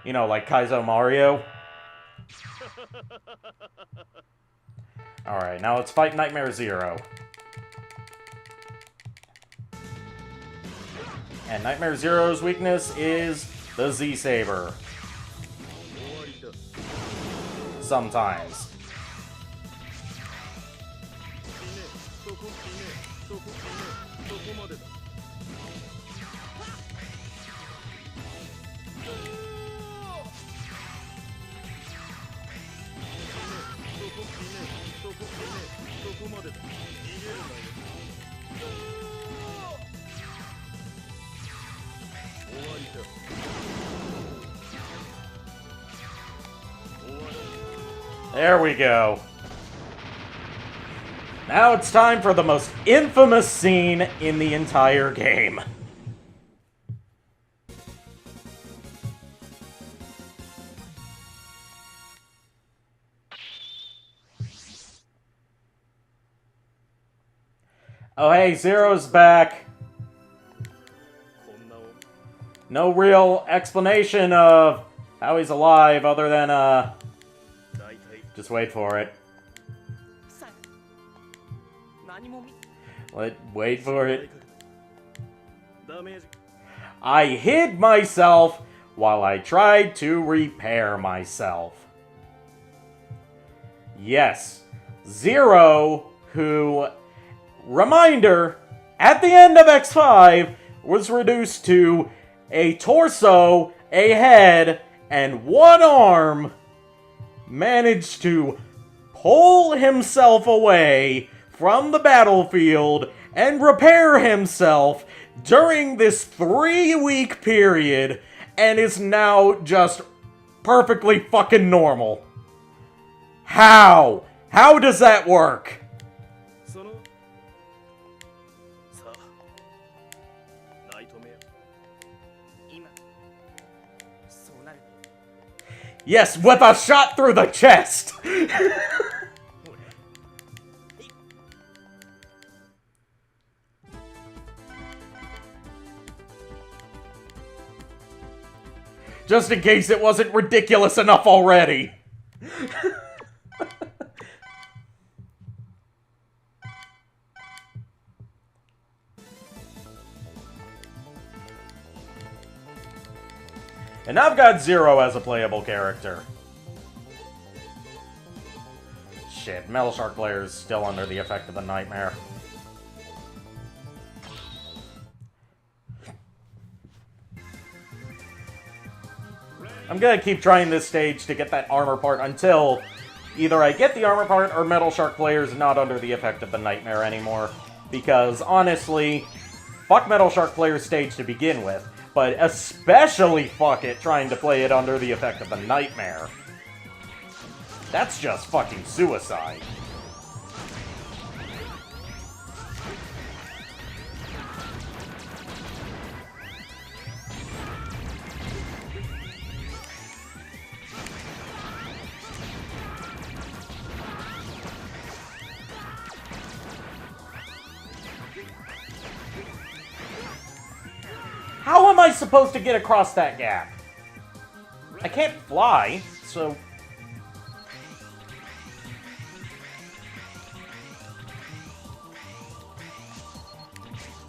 You know, like Kaizo Mario. Alright, now let's fight Nightmare Zero. And Nightmare Zero's weakness is the Z-Saber. Sometimes. There we go. Now it's time for the most infamous scene in the entire game. Oh hey, Zero's back. No real explanation of how he's alive other than, just wait for it. Wait for it. I hid myself while I tried to repair myself. Yes, Zero, who, reminder, at the end of X5, was reduced to a torso, a head, and one arm, managed to pull himself away from the battlefield and repair himself during this 3-week period, and is now just perfectly fucking normal. How? How does that work? Yes, with a shot through the chest! Just in case it wasn't ridiculous enough already. And I've got Zero as a playable character. Shit, Metal Shark player is still under the effect of the nightmare. I'm gonna keep trying this stage to get that armor part until either I get the armor part or Metal Shark player's not under the effect of the nightmare anymore. Because, honestly, fuck Metal Shark player's stage to begin with. But especially fuck it trying to play it under the effect of the nightmare. That's just fucking suicide. How am I supposed to get across that gap? I can't fly, so...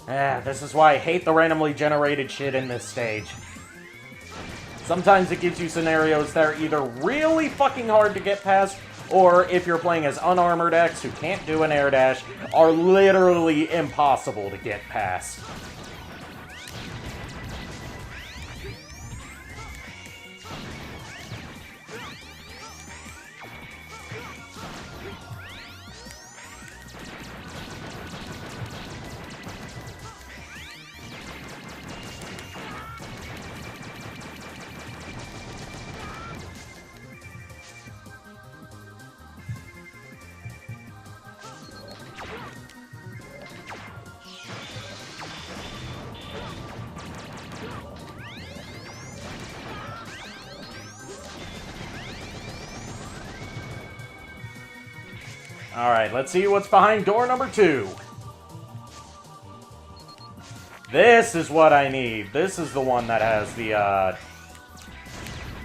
This is why I hate the randomly generated shit in this stage. Sometimes it gives you scenarios that are either really fucking hard to get past, or if you're playing as unarmored X who can't do an air dash, are literally impossible to get past. Alright, let's see what's behind door number 2. This is what I need. This is the one that has the,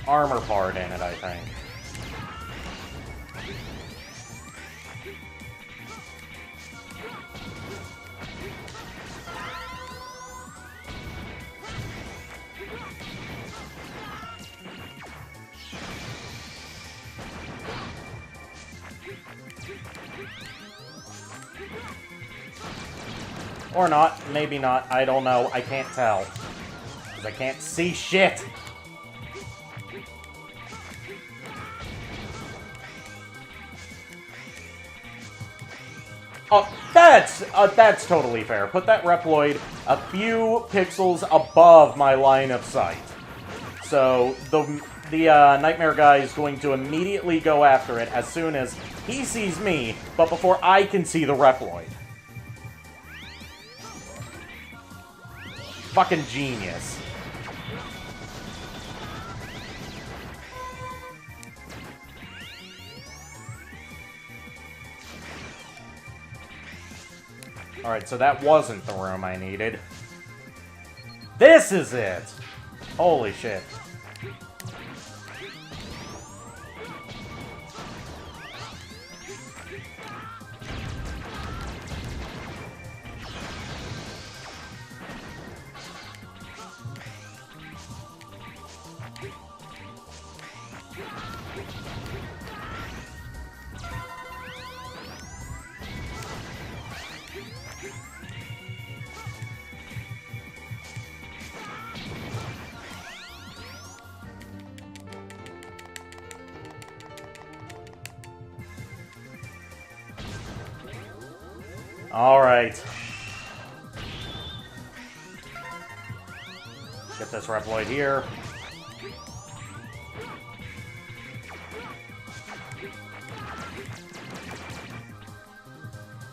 armor part in it, I think. Or not. Maybe not. I don't know. I can't tell. Because I can't see shit. Oh, that's totally fair. Put that Reploid a few pixels above my line of sight. So the Nightmare guy is going to immediately go after it as soon as he sees me, but before I can see the Reploid. Fucking genius. Alright, so that wasn't the room I needed. This is it! Holy shit. Alright. Get this Reploid here.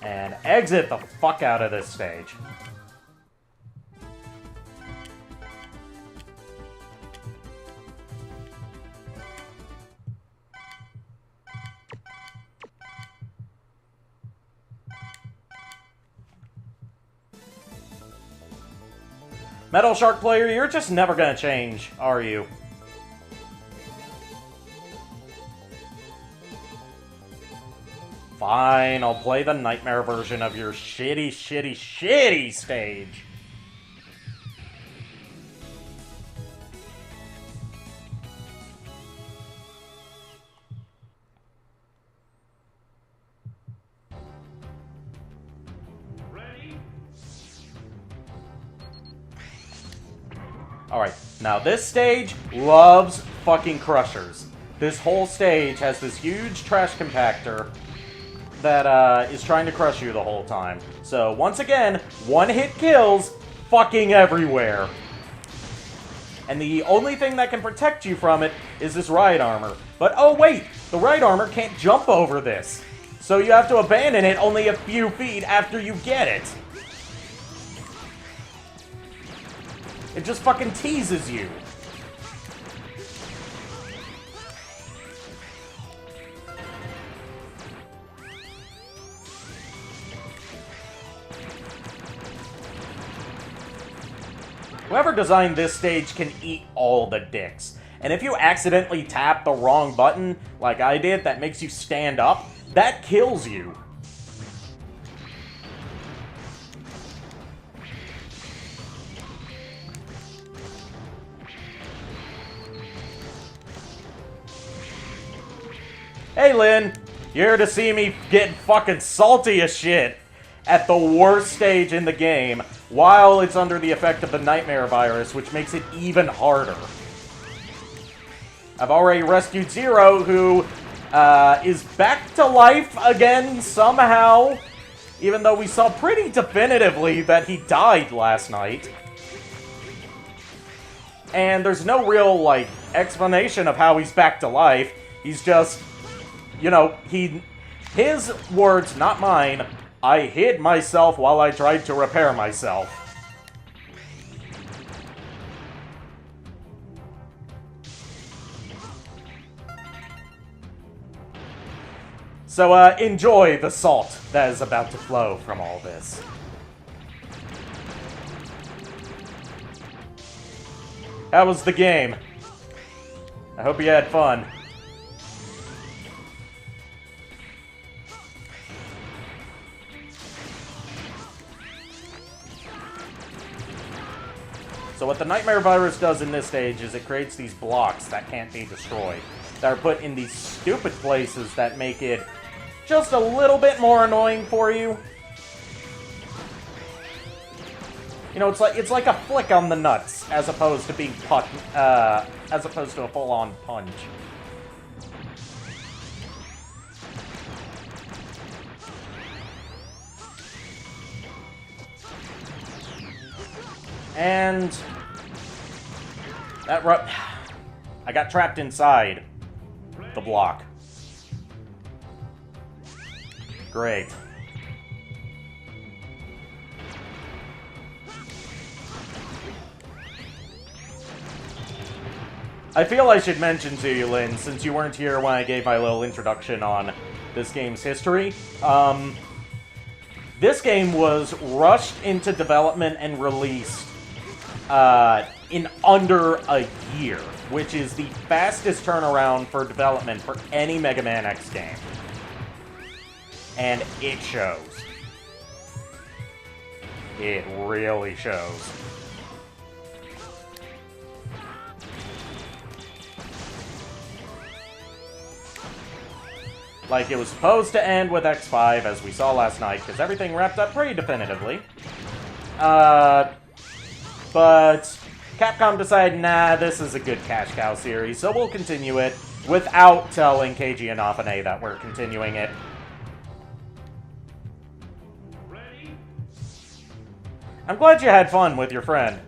And exit the fuck out of this stage. Metal Shark player, you're just never gonna change, are you? Fine, I'll play the Nightmare version of your shitty, shitty, shitty stage. Alright, now this stage loves fucking crushers. This whole stage has this huge trash compactor that is trying to crush you the whole time. So, once again, one-hit kills fucking everywhere. And the only thing that can protect you from it is this ride armor. But, oh wait, the ride armor can't jump over this. So you have to abandon it only a few feet after you get it. It just fucking teases you. Whoever designed this stage can eat all the dicks. And if you accidentally tap the wrong button, like I did, that makes you stand up, that kills you. Hey, Lynn. You're here to see me get fucking salty as shit at the worst stage in the game while it's under the effect of the Nightmare virus, which makes it even harder. I've already rescued Zero, who is back to life again somehow, even though we saw pretty definitively that he died last night. And there's no real, like, explanation of how he's back to life. He's just, you know, his words, not mine, I hid myself while I tried to repair myself. So, enjoy the salt that is about to flow from all this. How was the game? I hope you had fun. So what the Nightmare Virus does in this stage is it creates these blocks that can't be destroyed, that are put in these stupid places that make it just a little bit more annoying for you. You know, it's like a flick on the nuts, as opposed to being as opposed to a full-on punch. And that I got trapped inside the block. Great. I feel I should mention to you, Lynn, since you weren't here when I gave my little introduction on this game's history. This game was rushed into development and released in under a year, which is the fastest turnaround for development for any Mega Man X game. And it shows. It really shows. Like, it was supposed to end with X5, as we saw last night, because everything wrapped up pretty definitively. But Capcom decided, nah, this is a good cash cow series, so we'll continue it without telling Keiji Inafune that we're continuing it. I'm glad you had fun with your friend.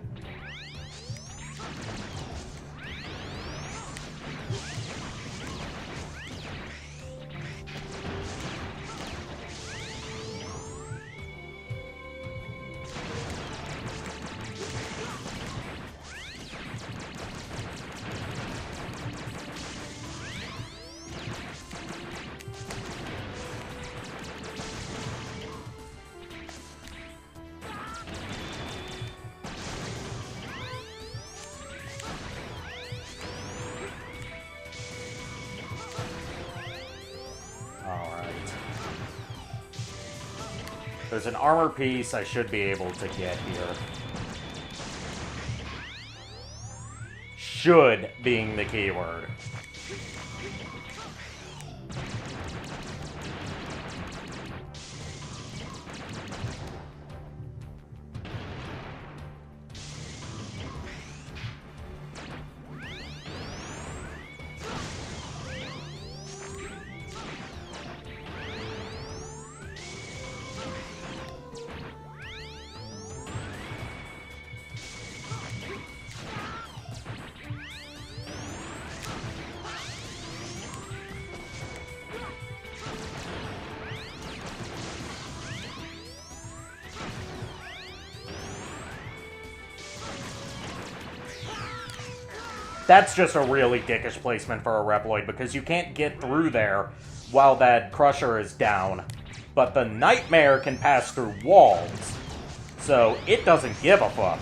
There's an armor piece I should be able to get here. Should being the keyword. That's just a really dickish placement for a Reploid, because you can't get through there while that Crusher is down. But the Nightmare can pass through walls, so it doesn't give a fuck.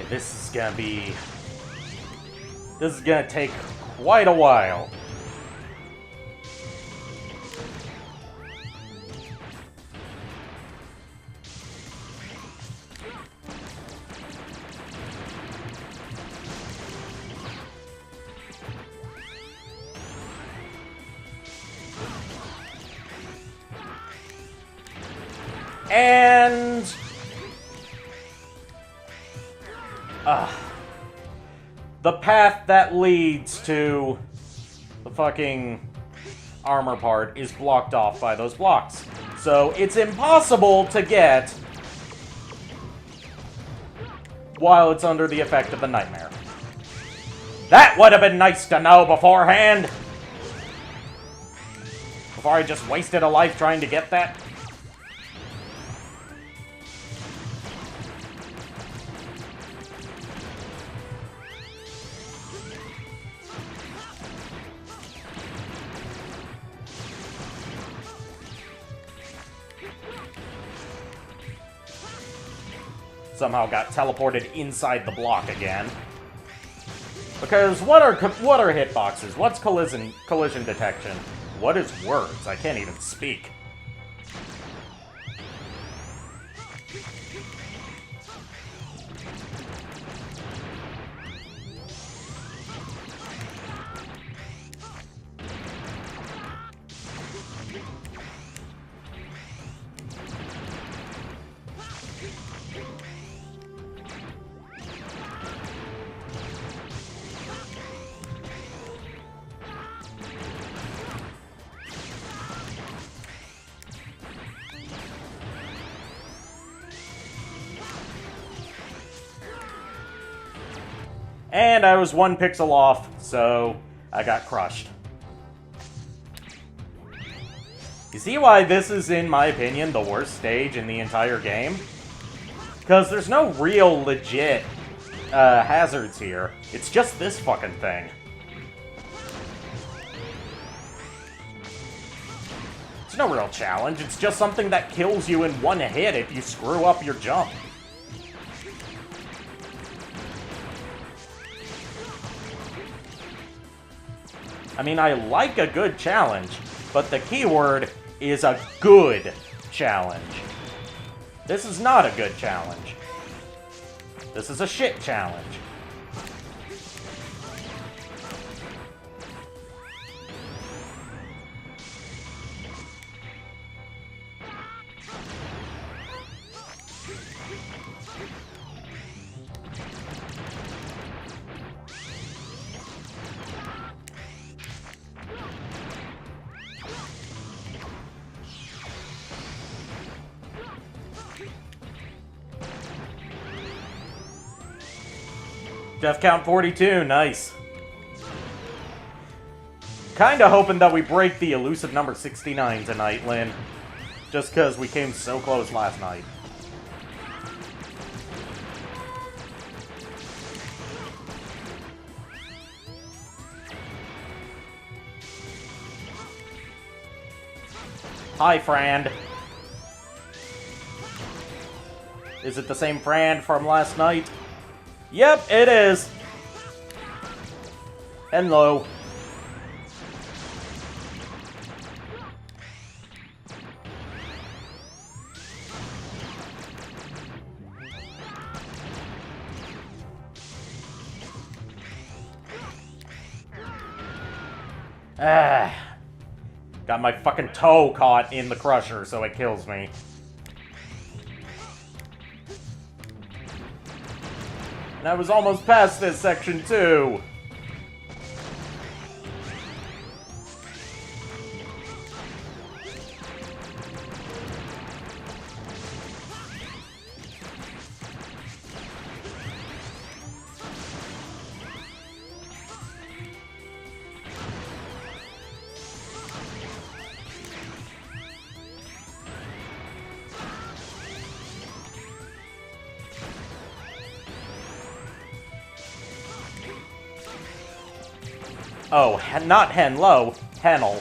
This is gonna take quite a while. And... the path that leads to the fucking armor part is blocked off by those blocks. So it's impossible to get while it's under the effect of the nightmare. That would have been nice to know beforehand! Before I just wasted a life trying to get that. Somehow got teleported inside the block again. Because what are hitboxes? What's collision detection? What is words? I can't even speak. And I was 1 pixel off, so I got crushed. You see why this is, in my opinion, the worst stage in the entire game? Because there's no real legit hazards here. It's just this fucking thing. It's no real challenge, it's just something that kills you in 1 hit if you screw up your jump. I mean, I like a good challenge, but the keyword is a good challenge. This is not a good challenge. This is a shit challenge. Death count 42, nice. Kinda hoping that we break the elusive number 69 tonight, Lynn. Just cause we came so close last night. Hi, Frand. Is it the same Frand from last night? Yep, it is. Hello. Got my fucking toe caught in the crusher, so it kills me. And I was almost past this section, too. Oh, not Henlo, Hennel.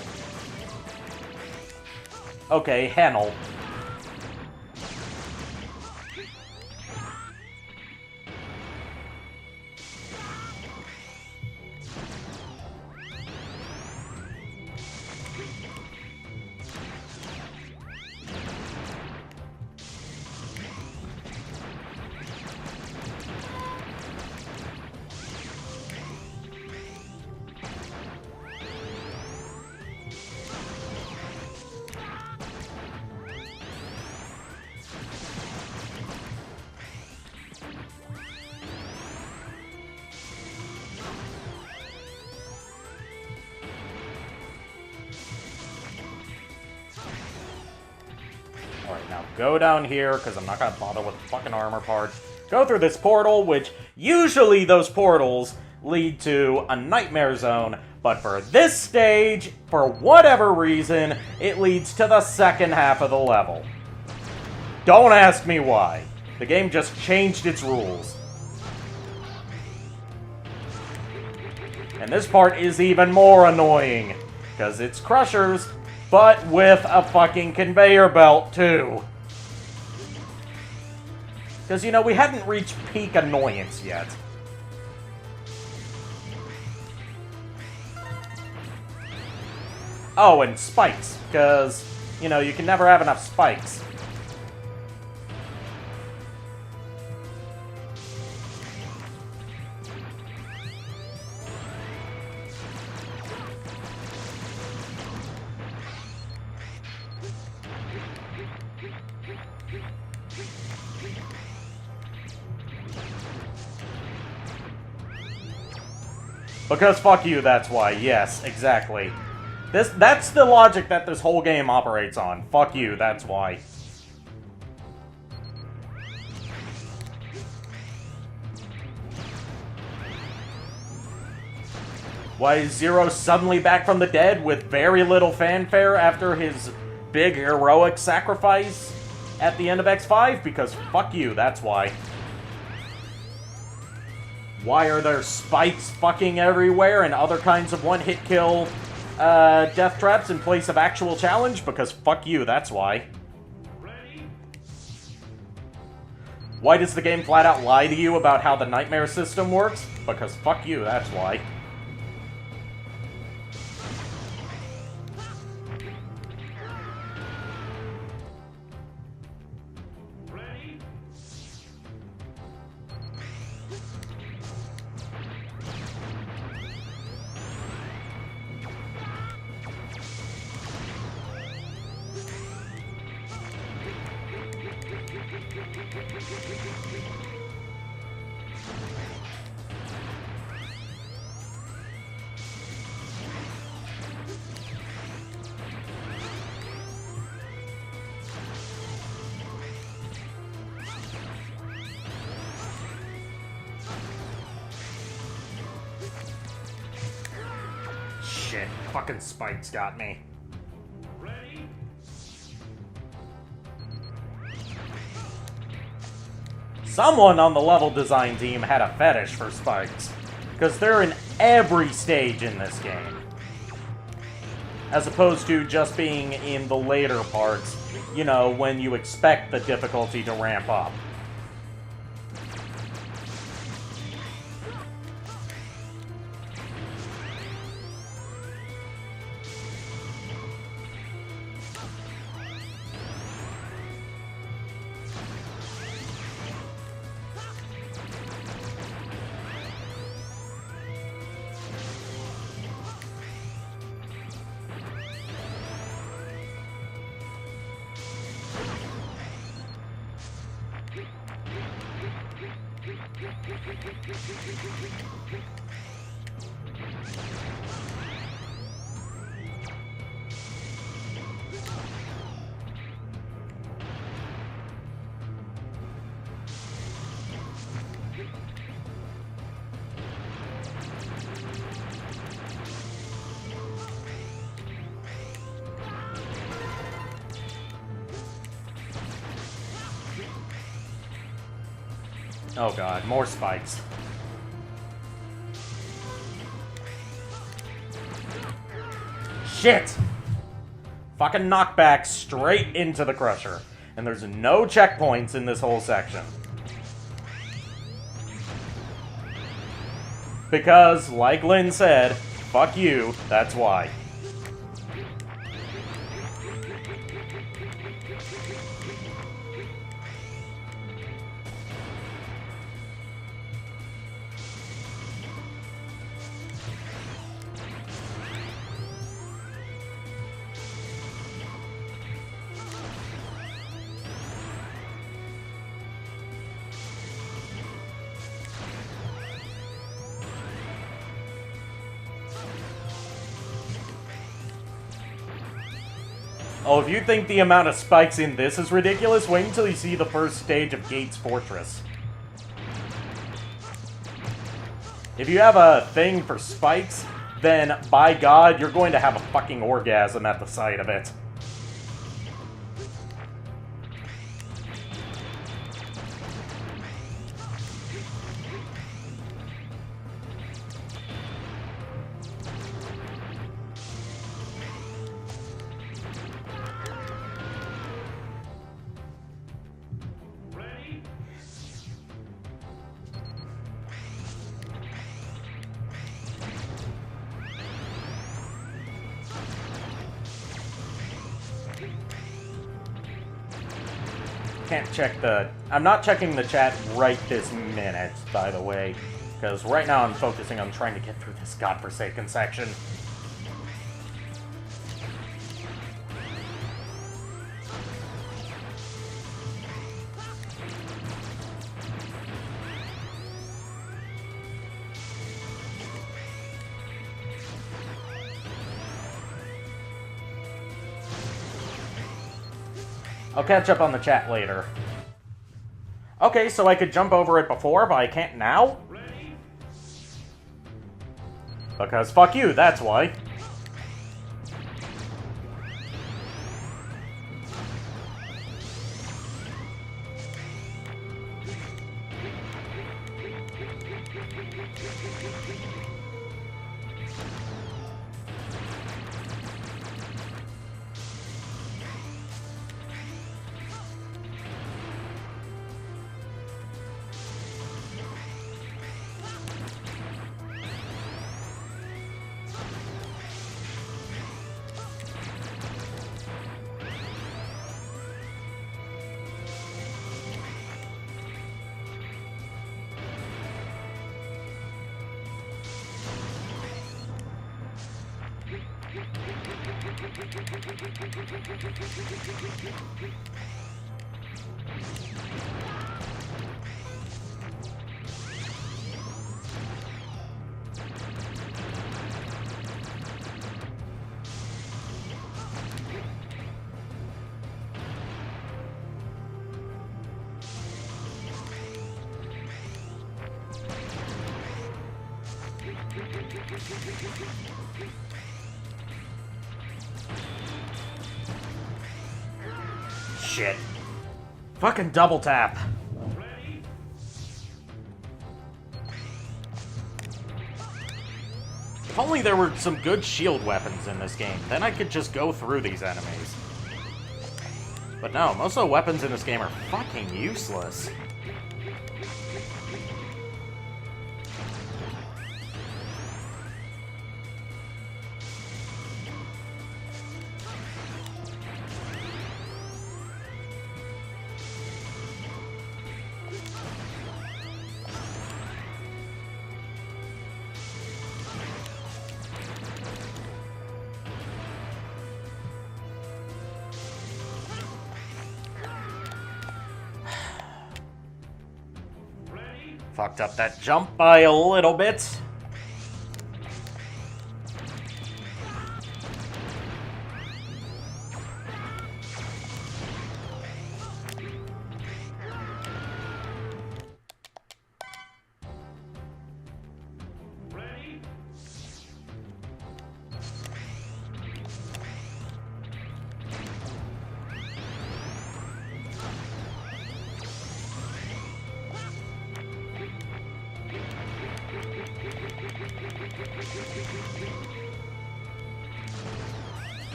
Okay, Hennel. go down here, because I'm not gonna bother with the fucking armor part. Go through this portal, which usually those portals lead to a nightmare zone, but for this stage, for whatever reason, it leads to the second half of the level. Don't ask me why. The game just changed its rules. And this part is even more annoying, because it's crushers, but with a fucking conveyor belt, too. Because, you know, we hadn't reached peak annoyance yet. Oh, and spikes, because, you know, you can never have enough spikes. Because fuck you, that's why. Yes, exactly. That's the logic that this whole game operates on. Fuck you, that's why. Why is Zero suddenly back from the dead with very little fanfare after his big heroic sacrifice at the end of X5? Because fuck you, that's why. Why are there spikes fucking everywhere and other kinds of one-hit kill death traps in place of actual challenge? Because fuck you, that's why. Why does the game flat out lie to you about how the nightmare system works? Because fuck you, that's why. Shit, fucking spikes got me. Someone on the level design team had a fetish for spikes, because they're in every stage in this game. As opposed to just being in the later parts, you know, when you expect the difficulty to ramp up. Oh god, more spikes. Shit! Fucking knockback straight into the crusher. And there's no checkpoints in this whole section. Because, like Lynn said, fuck you, that's why. Oh, if you think the amount of spikes in this is ridiculous, wait until you see the first stage of Gates Fortress. If you have a thing for spikes, then by God, you're going to have a fucking orgasm at the sight of it. Can't check the... I'm not checking the chat right this minute, by the way. Because right now I'm focusing on trying to get through this godforsaken section. I'll catch up on the chat later. Okay, so I could jump over it before, but I can't now? Because fuck you, that's why. Shit. Fucking double tap. If only there were some good shield weapons in this game, then I could just go through these enemies. But no, most of the weapons in this game are fucking useless. Fucked up that jump by a little bit.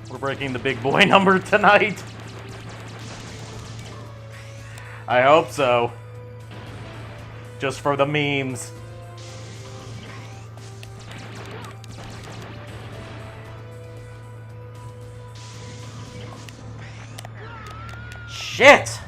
We're breaking the big boy number tonight. I hope so. Just for the memes. Shit!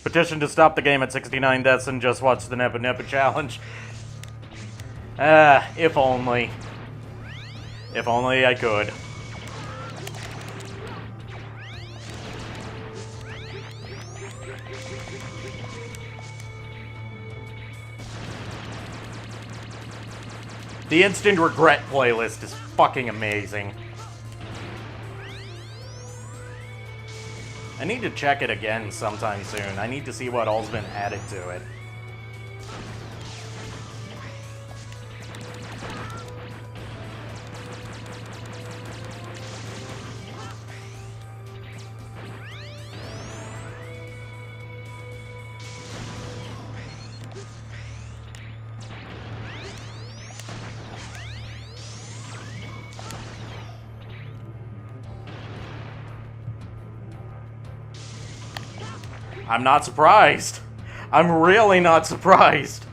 Petition to stop the game at 69 deaths and just watch the Nepa Nepa challenge. If only. If only I could. The Instant Regret playlist is fucking amazing. I need to check it again sometime soon. I need to see what all's been added to it. I'm not surprised. I'm really not surprised.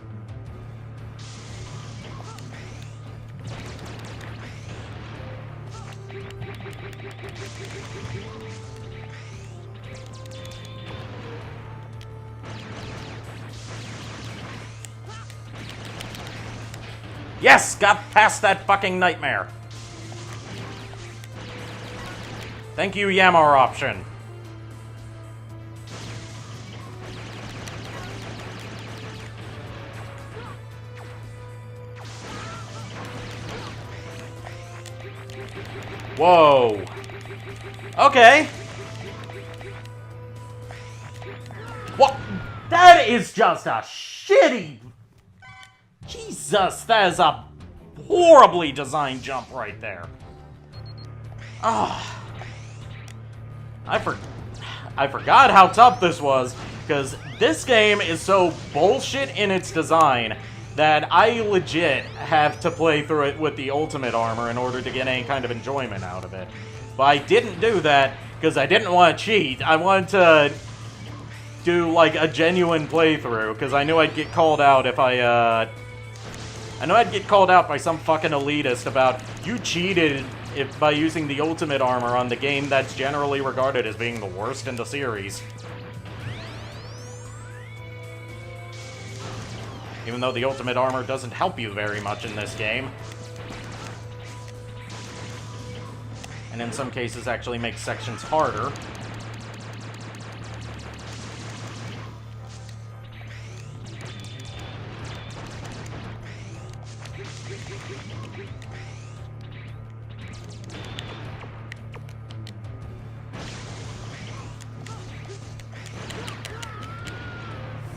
Yes! Got past that fucking nightmare. Thank you, Yamar option. Whoa. Okay. What? That is just a shitty... Jesus, that is a horribly designed jump right there. Ah. I forgot how tough this was, because this game is so bullshit in its design that I legit have to play through it with the ultimate armor in order to get any kind of enjoyment out of it. But I didn't do that because I didn't want to cheat. I wanted to do, like, a genuine playthrough, because I knew I'd get called out if I know I'd get called out by some fucking elitist about, you cheated by using the ultimate armor on the game that's generally regarded as being the worst in the series. Even though the ultimate armor doesn't help you very much in this game. And in some cases actually makes sections harder.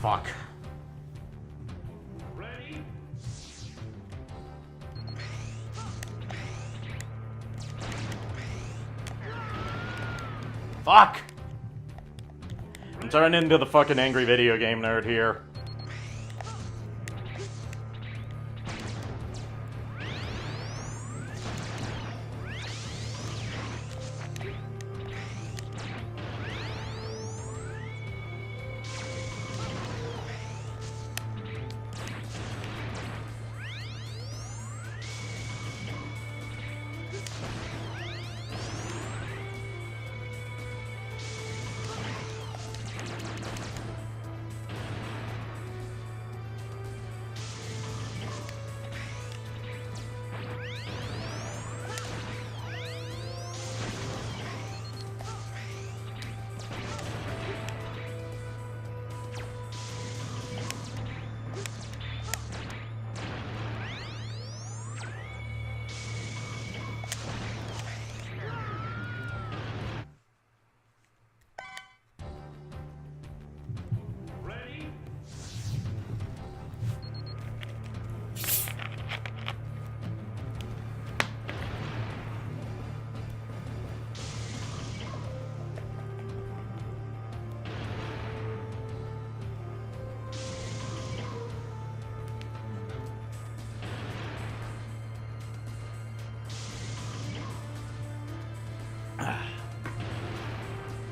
Fuck. Fuck! I'm turning into the fucking angry video game nerd here.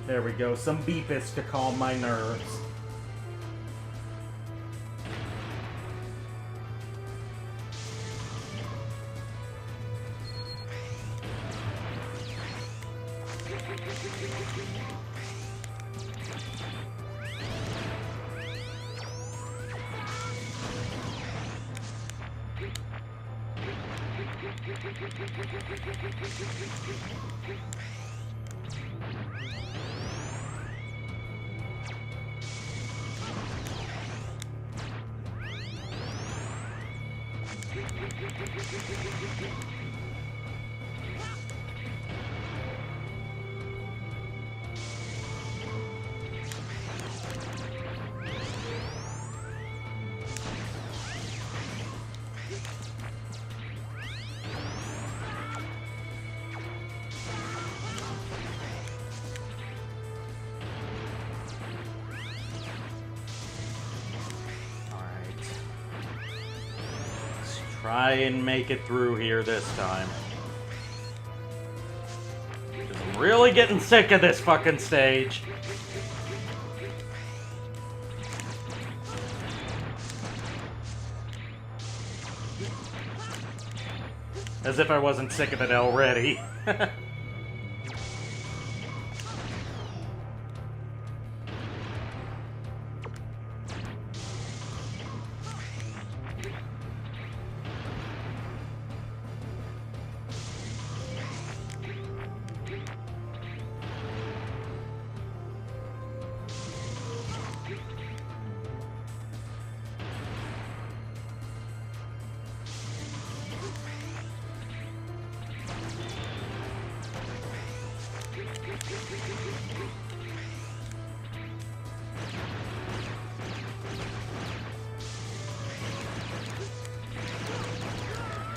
There we go. Some beepus to calm my nerves. Try and make it through here this time. 'Cause I'm really getting sick of this fucking stage. As if I wasn't sick of it already.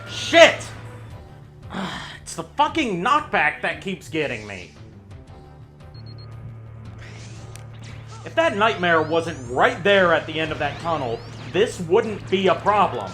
Shit! It's the fucking knockback that keeps getting me. If that nightmare wasn't right there at the end of that tunnel, this wouldn't be a problem.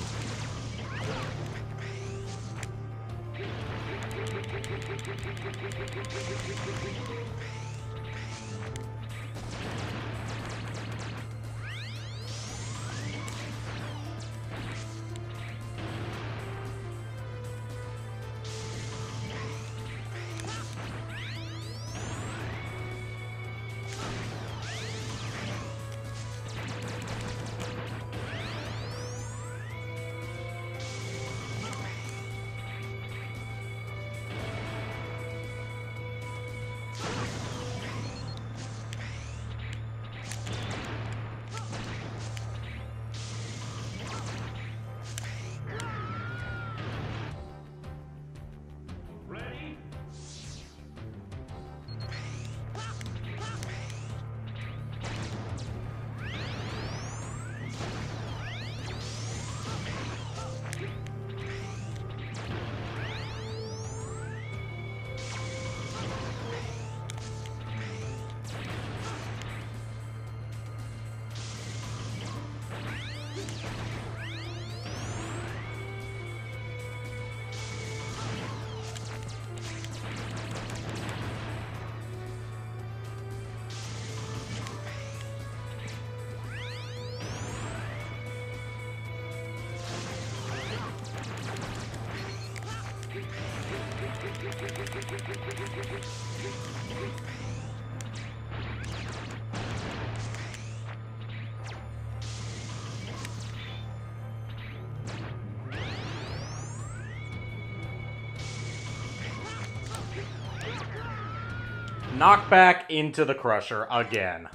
Knock back into the Crusher again.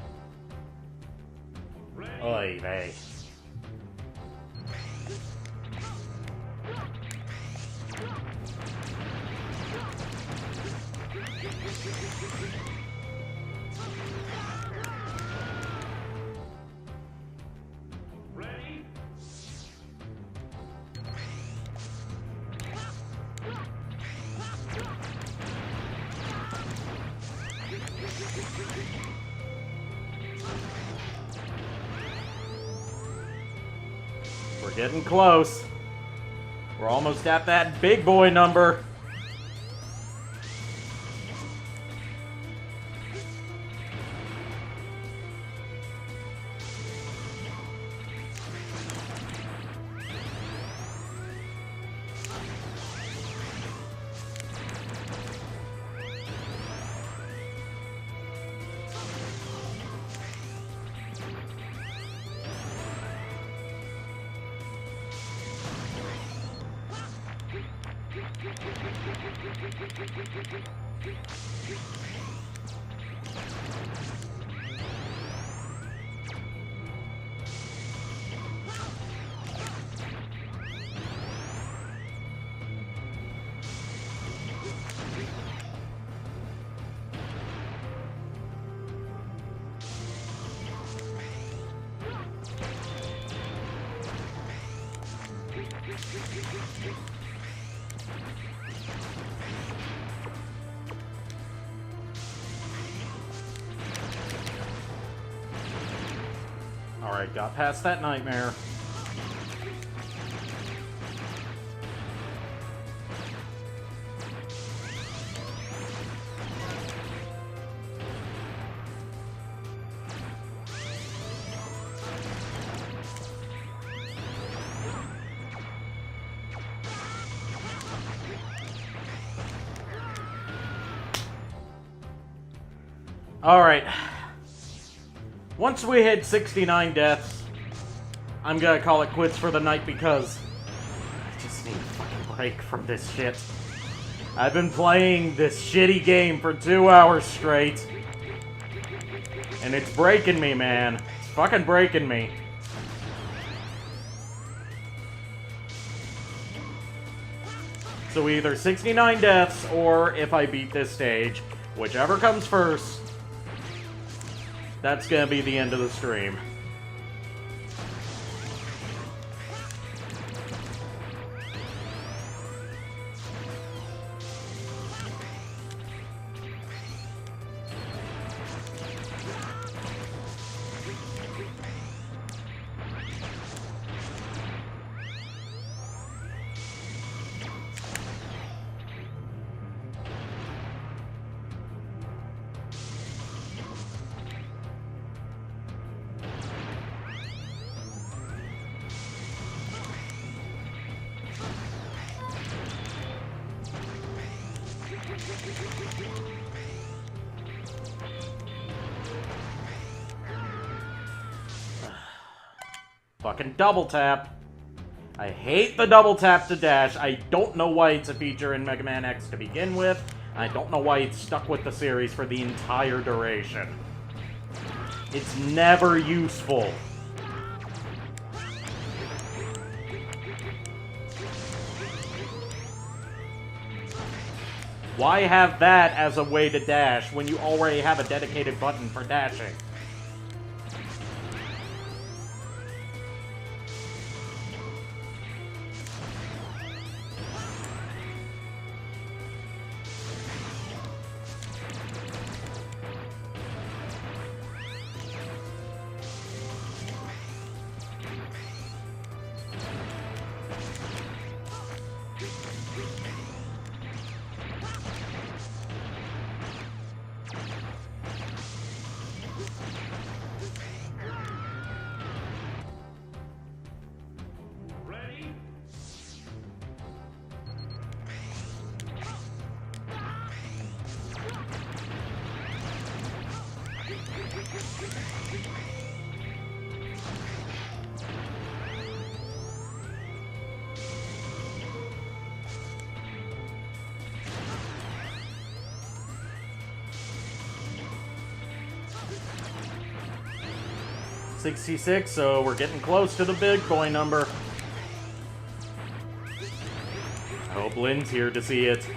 Oy vey. We're getting close. We're almost at that big boy number. Alright, got past that nightmare. Alright. Once we hit 69 deaths, I'm gonna call it quits for the night because I just need a fucking break from this shit. I've been playing this shitty game for 2 hours straight. And it's breaking me, man. It's fucking breaking me. So either 69 deaths, or if I beat this stage, whichever comes first, that's gonna be the end of the stream. Fucking double tap. I hate the double tap to dash. I don't know why it's a feature in Mega Man X to begin with. I don't know why it's stuck with the series for the entire duration. It's never useful. Why have that as a way to dash when you already have a dedicated button for dashing? $66, so we're getting close to the big boy number. I hope Lynn's here to see it.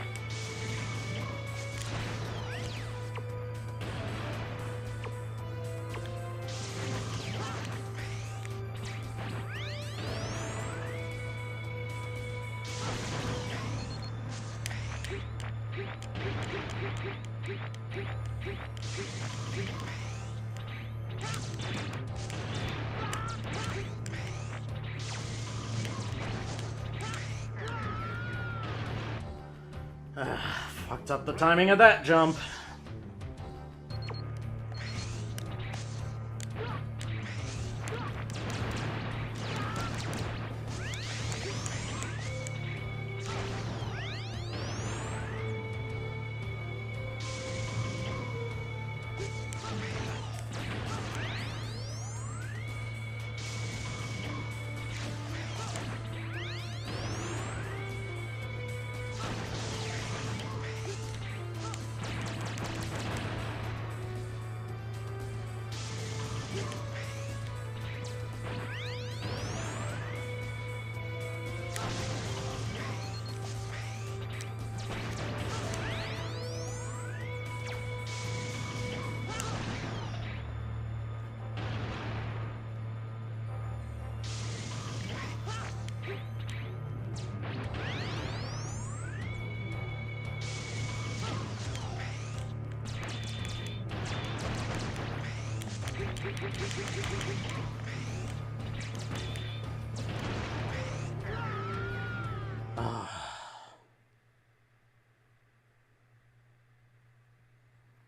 Fucked up the timing of that jump.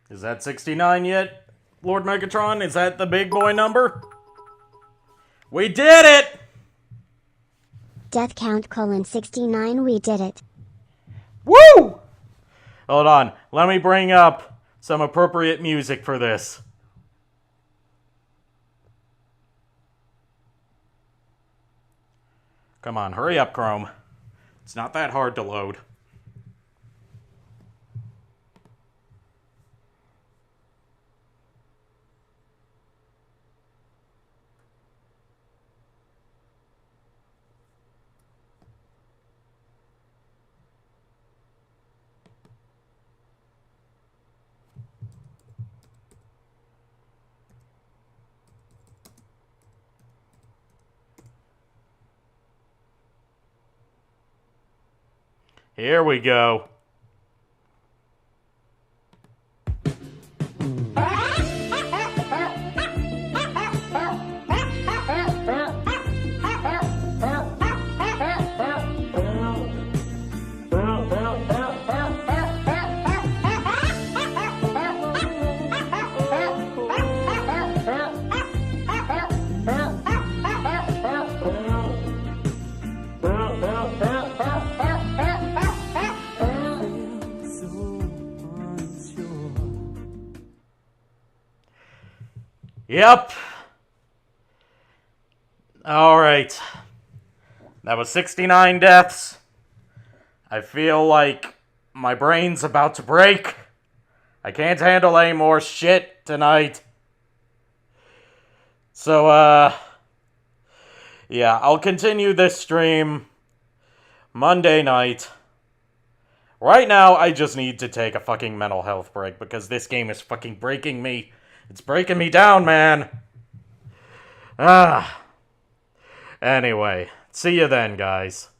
Is that 69 yet, Lord Megatron? Is that the big boy number? We did it! Death count :69. We did it. Woo! Hold on. Let me bring up some appropriate music for this. Come on, hurry up, Chrome. It's not that hard to load. Here we go. Yep. Alright. That was 69 deaths. I feel like my brain's about to break. I can't handle any more shit tonight. So, yeah, I'll continue this stream Monday night. Right now, I just need to take a fucking mental health break because this game is fucking breaking me. It's breaking me down, man. Anyway, see you then, guys.